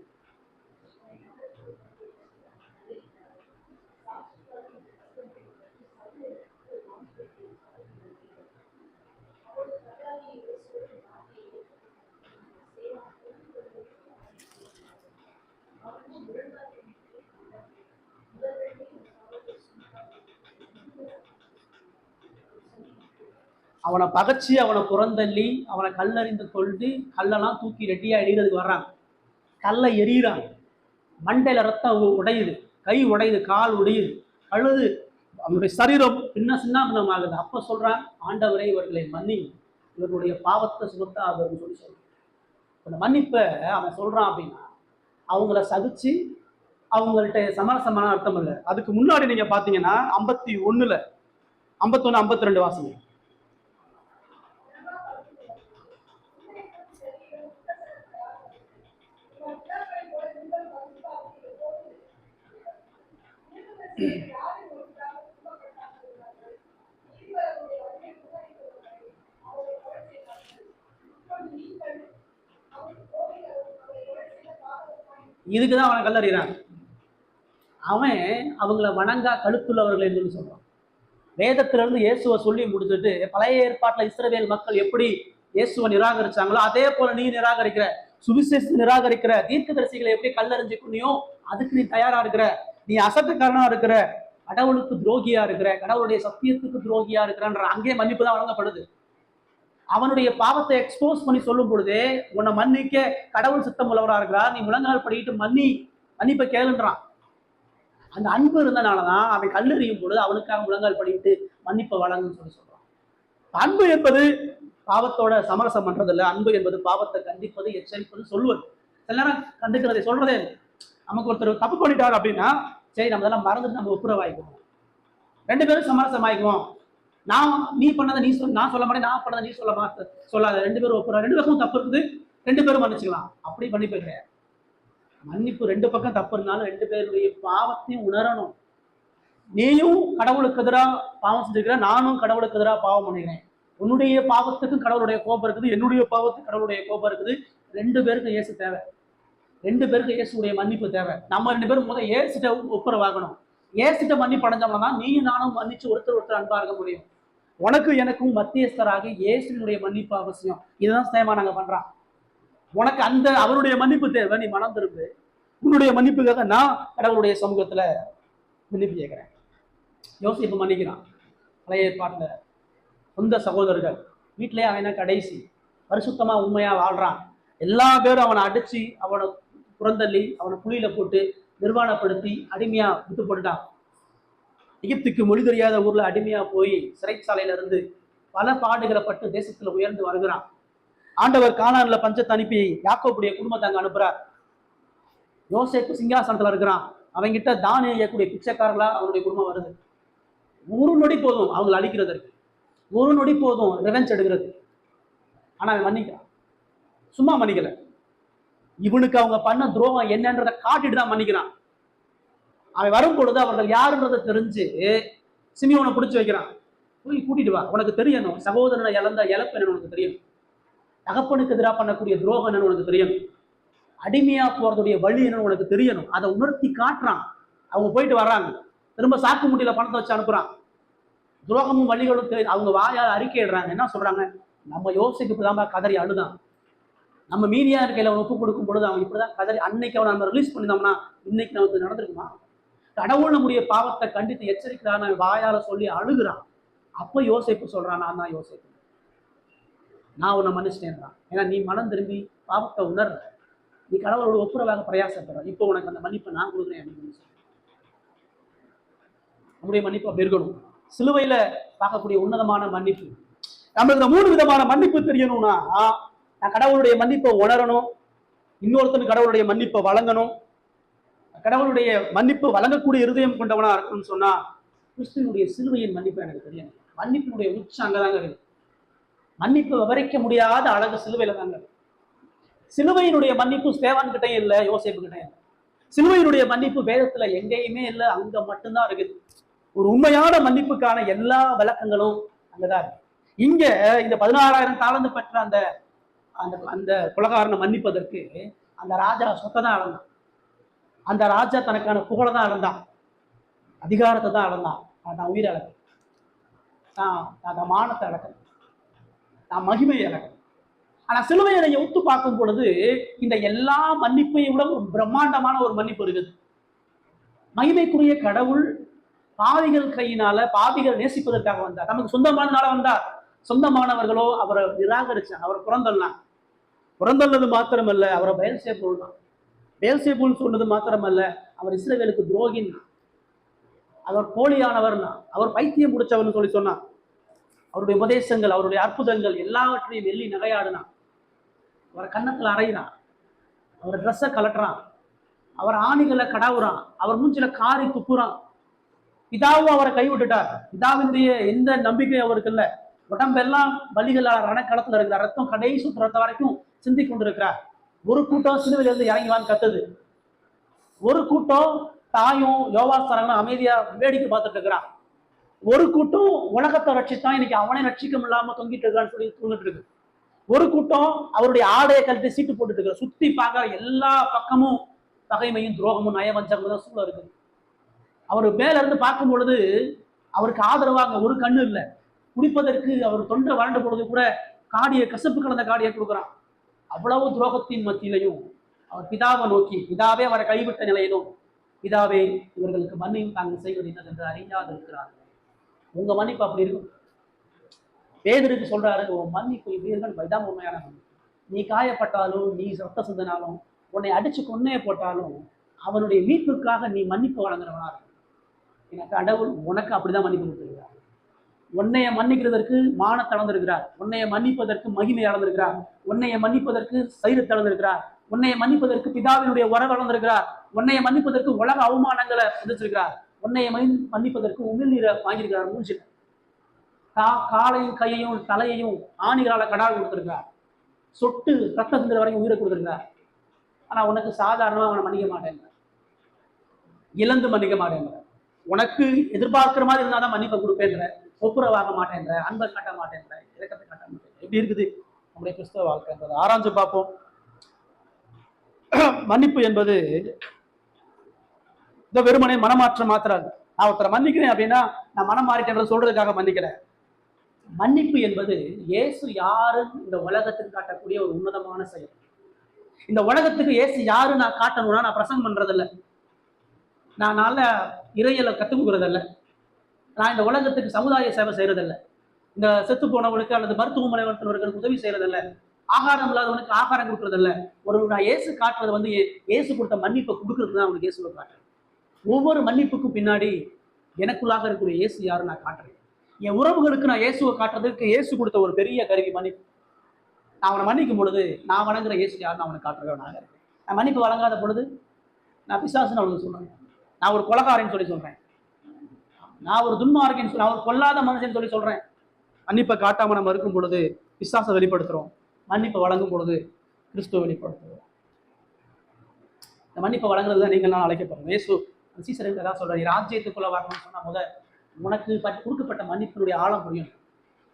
அவனை பகச்சு, அவனை புறந்தள்ளி, அவனை கல்லறிந்து கொண்டு கல்லெல்லாம் தூக்கி ரெட்டியா எறிகிறதுக்கு வர்றான். கல்லை எறிகிறான், மண்டையில ரத்தம் உடையுது, கை உடையுது, கால் உடையுது, அழுது அவனுடைய சரீரம் சின்ன ஆகுது. அப்ப சொல்றான், ஆண்டவரே இவர்களை மன்னி, இவர்களுடைய பாவத்தை சுமத்தா அப்படின்னு சொல்லி சொல்றான். அந்த மன்னிப்பை அவன் சொல்றான் அப்படின்னா அவங்கள சகிச்சு அவங்கள்ட்ட சமரசமான அர்த்தம் இல்லை. அதுக்கு முன்னாடி நீங்க பாத்தீங்கன்னா 51 52 வாசிங்க. இதுக்குதான் அவனை கல்லறிகிறான். அவன் அவங்கள வணங்கா கழுத்துள்ளவர்கள் என்று சொல்றான். வேதத்திலிருந்து இயேசுவை சொல்லி முடிச்சுட்டு பழைய ஏற்பாட்டுல இஸ்ரவேல் மக்கள் எப்படி இயேசுவை நிராகரிச்சாங்களோ அதே போல நீ நிராகரிக்கிற. சுவிசேஷத்தை நிராகரிக்கிற தீர்க்கதரிசிகளை எப்படி கல்லறிஞ்சு கொன்னியோ அதுக்கு நீ தயாரா இருக்கிற, நீ அசட்டுக்காரனா இருக்கிற, கடவுளுக்கு துரோகியா இருக்கிற, கடவுளுடைய சத்தியத்துக்கு துரோகியா இருக்கிறன்ற அங்கே மன்னிப்பு தான் வழங்கப்படுது. அவனுடைய பாவத்தை எக்ஸ்போஸ் பண்ணி சொல்லும் பொழுதே உன்னை மன்னிக்க கடவுள் சித்தம் உள்ளவரா இருக்கிறார், நீ முழங்கால் படிக்கிட்டு மன்னிப்பை கேளுன்றான். அந்த அன்பு இருந்தனாலதான் அவன் கல்லெறியும் பொழுது அவனுக்காக முழங்கால் படிக்கிட்டு மன்னிப்பை வழங்குன்னு சொல்றான். அன்பு என்பது பாவத்தோட சமரசம் பண்றது இல்லை. அன்பு என்பது பாவத்தை கண்டிப்பது, எச்சரிப்பது, சொல்வது. சில நேரம் கண்டுக்கிறதை சொல்றதே இல்லை. நமக்கு ஒருத்தர் தப்பு பண்ணிட்டார் அப்படின்னா சரி நம்ம இதெல்லாம் மறந்துட்டு நம்ம ஒப்புரவாயிக்குவோம், 2 பேரும் சமரசம் ஆயிக்குவோம். நீ பண்ணதை நீ நான் சொல்ல மாட்டேன், நான் பண்ணதை நீ சொல்லாத, 2 பேரும் ஒப்புரவா, 2 பக்கம் தப்பு இருக்குது, 2 பேரும் மன்னிச்சுக்கலாம். அப்படி மன்னிப்பு கிடையாது. மன்னிப்பு 2 பக்கம் தப்பு இருந்தாலும் 2 பேருடைய பாவத்தையும் உணரணும். நீயும் கடவுளுக்கு எதிராக பாவம் செஞ்சுக்கிற, நானும் கடவுளுக்கு எதிராக பாவம் பண்ணிக்கிறேன். உன்னுடைய பாவத்துக்கும் கடவுளுடைய கோபம் இருக்குது, என்னுடைய பாவத்துக்கு கடவுளுடைய கோபம் இருக்குது. 2 பேருக்கும் இயேசு தேவை, 2 பேருக்கும் இயேசுடைய மன்னிப்பு தேவை. நம்ம 2 பேரும் முதல் இயேசுட்ட ஒப்புரவாகணும். இயேசுட்ட மன்னிப்பு அடைஞ்சோம்னா நீயும் நானும் மன்னிச்சு ஒருத்தர் அன்பா இருக்க முடியும். உனக்கு எனக்கும் மத்தியஸ்தராக இயேசுனுடைய மன்னிப்பு அவசியம். இதுதான் சேமா நாங்க பண்றோம். உனக்கு அவருடைய மன்னிப்பு தேவை, நீ மனம் திரும்பு. உன்னுடைய மன்னிப்புக்காக நான் கடவுளுடைய சமூகத்துல மன்னிப்பு கேட்கிறேன். யோசிப்பு மன்னிக்கிறான். பழைய ஏற்பாட்டுல சொந்த சகோதரர்கள் வீட்டிலேயே அவன் கடைசி பரிசுத்தமா உண்மையா வாழ்றான். எல்லா பேரும் அவனை அடிச்சு, அவனை புறந்தள்ளி, அவனை புலியில போட்டு நிர்வாணப்படுத்தி அடிமையா விட்டு போட்டுட்டான். எகிப்துக்கு மொழி தெரியாத ஊர்ல அடிமையா போய் சிறைச்சாலையில இருந்து பல பாடுகளை பட்டு தேசத்துல உயர்ந்து வருகிறான். ஆண்டவர் கானான்ல பஞ்சத்தை அனுப்பி யாக்கோபுடைய குடும்பத்தை அங்க அனுப்புறார். யோசேப்பு சிங்காசனத்துல இருக்கிறான். அவங்கிட்ட தானே இயக்கூடிய பிச்சைக்காரர்களா அவனுடைய குடும்பம் வருது. 1 நொடி போதும் அவங்களை அழிக்கிறதுக்கு, 1 நொடி போதும் ரெவெஞ்ச் எடுக்கிறது. ஆனா அவன் மன்னிக்கிறான். சும்மா மன்னிக்கல, இவனுக்கு அவங்க பண்ண துரோகம் என்னன்றதை காட்டிட்டு தான் மன்னிக்கிறான். அவன் வரும் பொழுது அவர்கள் யாருன்றதை தெரிஞ்சு சிமியோனை பிடிச்சி வைக்கிறான். போய் கூட்டிட்டு வா, உனக்கு தெரியணும் சகோதரனை இழந்த இழப்பு என்னன்னு உனக்கு தெரியும், தகப்பனுக்கு எதிராக பண்ணக்கூடிய துரோகம் என்னன்னு உனக்கு தெரியும், அடிமையா போறதுடைய வழி என்னன்னு உனக்கு தெரியணும். அதை உணர்த்தி காட்டுறான். அவங்க போயிட்டு வர்றாங்க. திரும்ப சாக்கு முட்டியில பணத்தை வச்சு அனுப்புறான். துரோகமும் வழிகளும் அவங்க வாயால் அறிக்கையிடுறாங்க. என்ன சொல்றாங்க? நம்ம யோசிக்கு தான் கதறி அழுதான். நம்ம மீடியா இருக்கையில அவன் ஒப்பு கொடுக்கும் பொழுது அவன் இப்படிதான் கதறி, அன்னைக்கு அவன் நம்ம ரிலீஸ் பண்ணினோம்னா இன்னைக்கு நமக்கு நடந்திருக்குமா? கடவுள் நம்முடைய பாவத்தை கண்டித்து எச்சரிக்கிறான், வாயால சொல்லி அழுகுறான். அப்ப யோசிப்பு சொல்றான், நான் தான் யோசிப்பு, நான் உன்னை மன்னிச்சிட்டேன்றான். ஏன்னா நீ மனம் திரும்பி பாவத்தை உணர்ற, நீ கடவுளோட ஒப்புரவாக பிரயாசப்படுற. இப்போ உனக்கு அந்த மன்னிப்பை நான் கொடுக்குறேன் அப்படின்னு சொல்லி நம்முடைய மன்னிப்பு அப்படி இருக்கணும். சிலுவையில பார்க்கக்கூடிய உன்னதமான மன்னிப்பு. நம்மளுக்கு இந்த 3 விதமான மன்னிப்பு தெரியணும்னா, நான் கடவுளுடைய மன்னிப்பை உணரணும், இன்னொருத்தனுக்கு கடவுளுடைய மன்னிப்பை வழங்கணும், கடவுளுடைய மன்னிப்பு வழங்கக்கூடிய இருதயம் கொண்டவனா இருக்கணும்னு சொன்னா கிறிஸ்துவனுடைய சிலுவையின் மன்னிப்பு எனக்கு தெரியணும். மன்னிப்பினுடைய உச்சம் அங்கதாங்க இருக்கு. மன்னிப்பு விவரிக்க முடியாத அழகு சிலுவையில தாங்க. சிலுவையினுடைய மன்னிப்பு ஸ்தேவான் கிட்டே இல்லை, யோசேப்பு கிட்டே இல்லை. சிலுவையினுடைய மன்னிப்பு வேதத்துல எங்கேயுமே இல்லை, அங்க மட்டும்தான் இருக்குது. ஒரு உண்மையான மன்னிப்புக்கான எல்லா விளக்கங்களும் அங்கதான் இருக்கு. இங்க இந்த 16,000 தாளந்து பெற்ற அந்த அந்த குலகாரனை மன்னிப்பதற்கு அந்த ராஜா சொத்தை தான் அளந்தான். அந்த ராஜா தனக்கான புகழை தான் அளந்தான், அதிகாரத்தை தான் அளந்தான். நான் உயிரை அளக்க, நான் மானத்தை அளக்க, நான் மகிமையை அளக்க. ஆனா சிலுவையை ஒத்து பார்க்கும் பொழுது இந்த எல்லா மன்னிப்பையும் விட ஒரு பிரம்மாண்டமான ஒரு மன்னிப்பு இருக்குது. மகிமைக்குரிய கடவுள் பாவிகள் கையினால பாவிகள் நேசிப்பதற்காக வந்தார். நமக்கு சொந்தமானதுனால வந்தார். சொந்தமானவர்களோ அவரை நிராகரிச்சாங்க, அவரை புறந்தள்ளது மாத்திரமல்ல, அவரை பெயல்சேபூல் சொன்னது மாத்திரமல்ல, அவர் இஸ்ரவேலுக்கு துரோகின், அவர் போலியானவர்னா, அவர் பைத்தியம் முடிச்சவர்னு சொல்லி சொன்னான். அவருடைய உபதேசங்கள், அவருடைய அற்புதங்கள் எல்லாவற்றையும் எள்ளி நகையாடுனான். அவரை கன்னத்துல அறையிறான், அவர் ட்ரெஸ்ஸை கலட்டுறான், அவர் ஆணிகளை கடாவுறான், அவர் மூஞ்சில காரி துப்புறான். பிதாவும் அவரை கைவிட்டுட்டார். பிதாவினுடைய எந்த நம்பிக்கை அவருக்கு இல்லை. உடம்பெல்லாம் பலிகளால் ரணக்களத்துல இருக்கிறார். ரத்தம் கடைசி ரத்த வரைக்கும் சிந்தி கொண்டிருக்கிறார். ஒரு கூட்டம் சிலுவையில இருந்து இறங்கிவான்னு கத்துது. ஒரு கூட்டம் தாயும் யோவாஸ்தரங்களும் அமைதியா வேடிக்கை பார்த்துட்டு இருக்கிறான். ஒரு கூட்டம் உலகத்தை ரட்சித்தான், இன்னைக்கு அவனை ரட்சிக்க இல்லாம தொங்கிட்டு இருக்கான்னு சொல்லி தூங்கிட்டு இருக்கு. ஒரு கூட்டம் அவருடைய ஆடையை கழட்டி சீட்டு போட்டுட்டு இருக்கிற. சுத்தி பார்க்கற எல்லா பக்கமும் பகைமையும் துரோகமும் நயவஞ்சகமும் தான் சூழ இருக்குது. அவர் மேல இருந்து பார்க்கும் பொழுது அவருக்கு ஆதரவாக ஒரு கண்ணு இல்லை. குடிப்பதற்கு அவர் தொண்டை வறண்டு பொழுது கூட கசப்பு கலந்த காடியை கொடுக்குறான். அவ்வளவு துரோகத்தின் மத்தியிலையும் அவர் பிதாவை நோக்கி, பிதாவே அவரை கைவிட்ட நிலையிலும், பிதாவே இவர்களுக்கு மன்னியும் தாங்கள் செய்வது என்னதென்று அறியாது இருக்கிறார்கள். உங்க மன்னிப்பு அப்படி இருக்கும். பேதுருக்கு சொல்றாரு, உன் மன்னிப்பு இப்படி இருக்குன்னு இதான் உண்மையான மன்னிப்பு. நீ காயப்பட்டாலும், நீ சொத்த சிந்தினாலும், உன்னை அடிச்சு கொன்னே போட்டாலும், அவனுடைய மீட்புக்காக நீ மன்னிப்பு வழங்குறவனா இருக்கும். எனக்கு கடவுள் உனக்கு அப்படிதான் மன்னிப்பு கொடுத்திருக்கிறார். உன்னைய மன்னிக்கிறதற்கு மானத்தை அளந்திருக்கிறார், உன்னைய மன்னிப்பதற்கு மகிமை அளந்திருக்கிறார், உன்னைய மன்னிப்பதற்கு சைரத்தை அளந்திருக்கிறார், உன்னைய மன்னிப்பதற்கு பிதாவினுடைய உறவு அளந்திருக்கிறார், உன்னைய மன்னிப்பதற்கு உலக அவமானங்களை சந்திச்சிருக்கிறார், உன்னைய மன்னிப்பதற்கு உமிழ்நீரை வாங்கியிருக்கிறார். மூஞ்சில காலையும் கையையும் தலையையும் ஆணிகளால கடால் கொடுத்திருக்கிறார், சொட்டு ரத்த சிந்துற வரைக்கும் உயிரை கொடுத்திருக்கிறார். ஆனா உனக்கு சாதாரணமா அவனை மன்னிக்க மாட்டேன், இழந்து மன்னிக்க மாட்டேன். உனக்கு எதிர்பார்க்கிற மாதிரி இருந்தாதான் மன்னிப்பை கொடுப்பேன்ற, ஒப்புரவாக மாட்டேன்ற, அன்பை காட்ட மாட்டேன்ற, இலக்கத்தை காட்ட மாட்டேன். எப்படி இருக்குது நம்முடைய கிறிஸ்தவ வாழ்க்கைன்றது ஆராய்ஞ்சு பார்ப்போம். மன்னிப்பு என்பது இந்த வெறுமனே மனமாற்றம் மாத்திராது. நான் ஒருத்தரை மன்னிக்கிறேன் அப்படின்னா நான் மனம் மாறிட்டேன் சொல்றதுக்காக மன்னிக்கிறேன். மன்னிப்பு என்பது இயேசு யாரு இந்த உலகத்துக்கு காட்டக்கூடிய ஒரு உன்னதமான செயல். இந்த உலகத்துக்கு இயேசு யாரு நான் காட்டணும்னா நான் பிரசங்கம் பண்றதில்லை, நான் நல்ல இறையலை கற்றுக் கொடுக்கறதில்ல, நான் இந்த உலகத்துக்கு சமுதாய சேவை செய்யறதில்லை, இந்த செத்து போனவனுக்கு அல்லது மருத்துவமனை வளர்த்தவர்களுக்கு உதவி செய்யறதில்ல, ஆகாரம் இல்லாதவனுக்கு ஆகாரம் கொடுக்கறதில்ல. நான் இயேசு காட்டுறது வந்து இயேசு கொடுத்த மன்னிப்பை கொடுக்கறது தான் அவனுக்கு இயேசு காட்டுறேன். ஒவ்வொரு மன்னிப்புக்கும் பின்னாடி எனக்குள்ளாக இருக்கிற இயேசு யாரு நான் காட்டுறேன். என் உறவுகளுக்கு நான் இயேசுவை காட்டுறதுக்கு இயேசு கொடுத்த ஒரு பெரிய கருவி மன்னிப்பு. நான் அவனை மன்னிக்கும் பொழுது நான் வணங்குற இயேசு யாருன்னு அவனுக்கு காட்டுறவனாக இருக்கேன். நான் மன்னிப்பு வழங்காத பொழுது நான் பிசாசுன்னு அவனுக்கு சொல்றேன், நான் ஒரு கொலைகாரன்னு சொல்லி சொல்றேன், நான் ஒரு துன்மார்க்கன்னு சொல்லி, நான் ஒரு கொல்லாத மனுஷன் சொல்லி சொல்றேன். மன்னிப்பை காட்டாம நம்ம இருக்கும் பொழுது பிசாசை வெளிப்படுத்துறோம், மன்னிப்பை வழங்கும் பொழுது கிறிஸ்துவை வெளிப்படுத்துறோம். இந்த மன்னிப்பை வழங்குறது தான் நீங்கள் நான் அழைக்கப்படுறோம். இயேசு சீசருக்கு ஏதாவது சொல்றாரு, ராஜ்யத்துக்குள்ள வரணும்னு சொன்னா முத உனக்கு கொடுக்கப்பட்ட மன்னிப்பினுடைய ஆழம் புரியும்.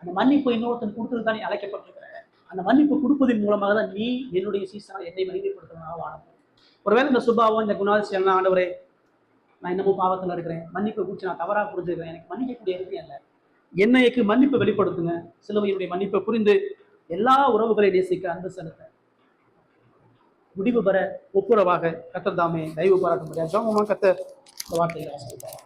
அந்த மன்னிப்பு இன்னொருத்தன் கொடுத்தது தான் நீ அழைக்கப்பட்டிருக்கிற. அந்த மன்னிப்பு கொடுப்பதன் மூலமாக தான் நீ என்னுடைய சீசனா என்னை மகிமைப்படுத்துறதுனால வாழ. ஒருவேளை இந்த சுபாவம் இந்த குணாதிசயம் ஆண்டவரே நான் இன்னமும் பாவத்தில் இருக்கிறேன், மன்னிப்பை குறித்து நான் தவறாக புரிஞ்சுக்கிறேன், எனக்கு மன்னிக்கக்கூடிய இருக்கு அல்ல, என்னைக்கு மன்னிப்பை வெளிப்படுத்துங்க. சிலுவையினுடைய மன்னிப்பை புரிந்து எல்லா உறவுகளை நேசிக்க அன்பு செலுத்த முடிவு பெற ஒப்புரவாக கர்த்தர் தாமே தயவு பாராட்ட முடியாது. கர்த்தர் இந்த வார்த்தைகளை ஆசீர்வதிப்பார்.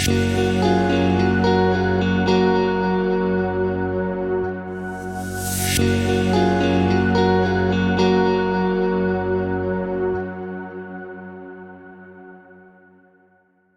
Thank you.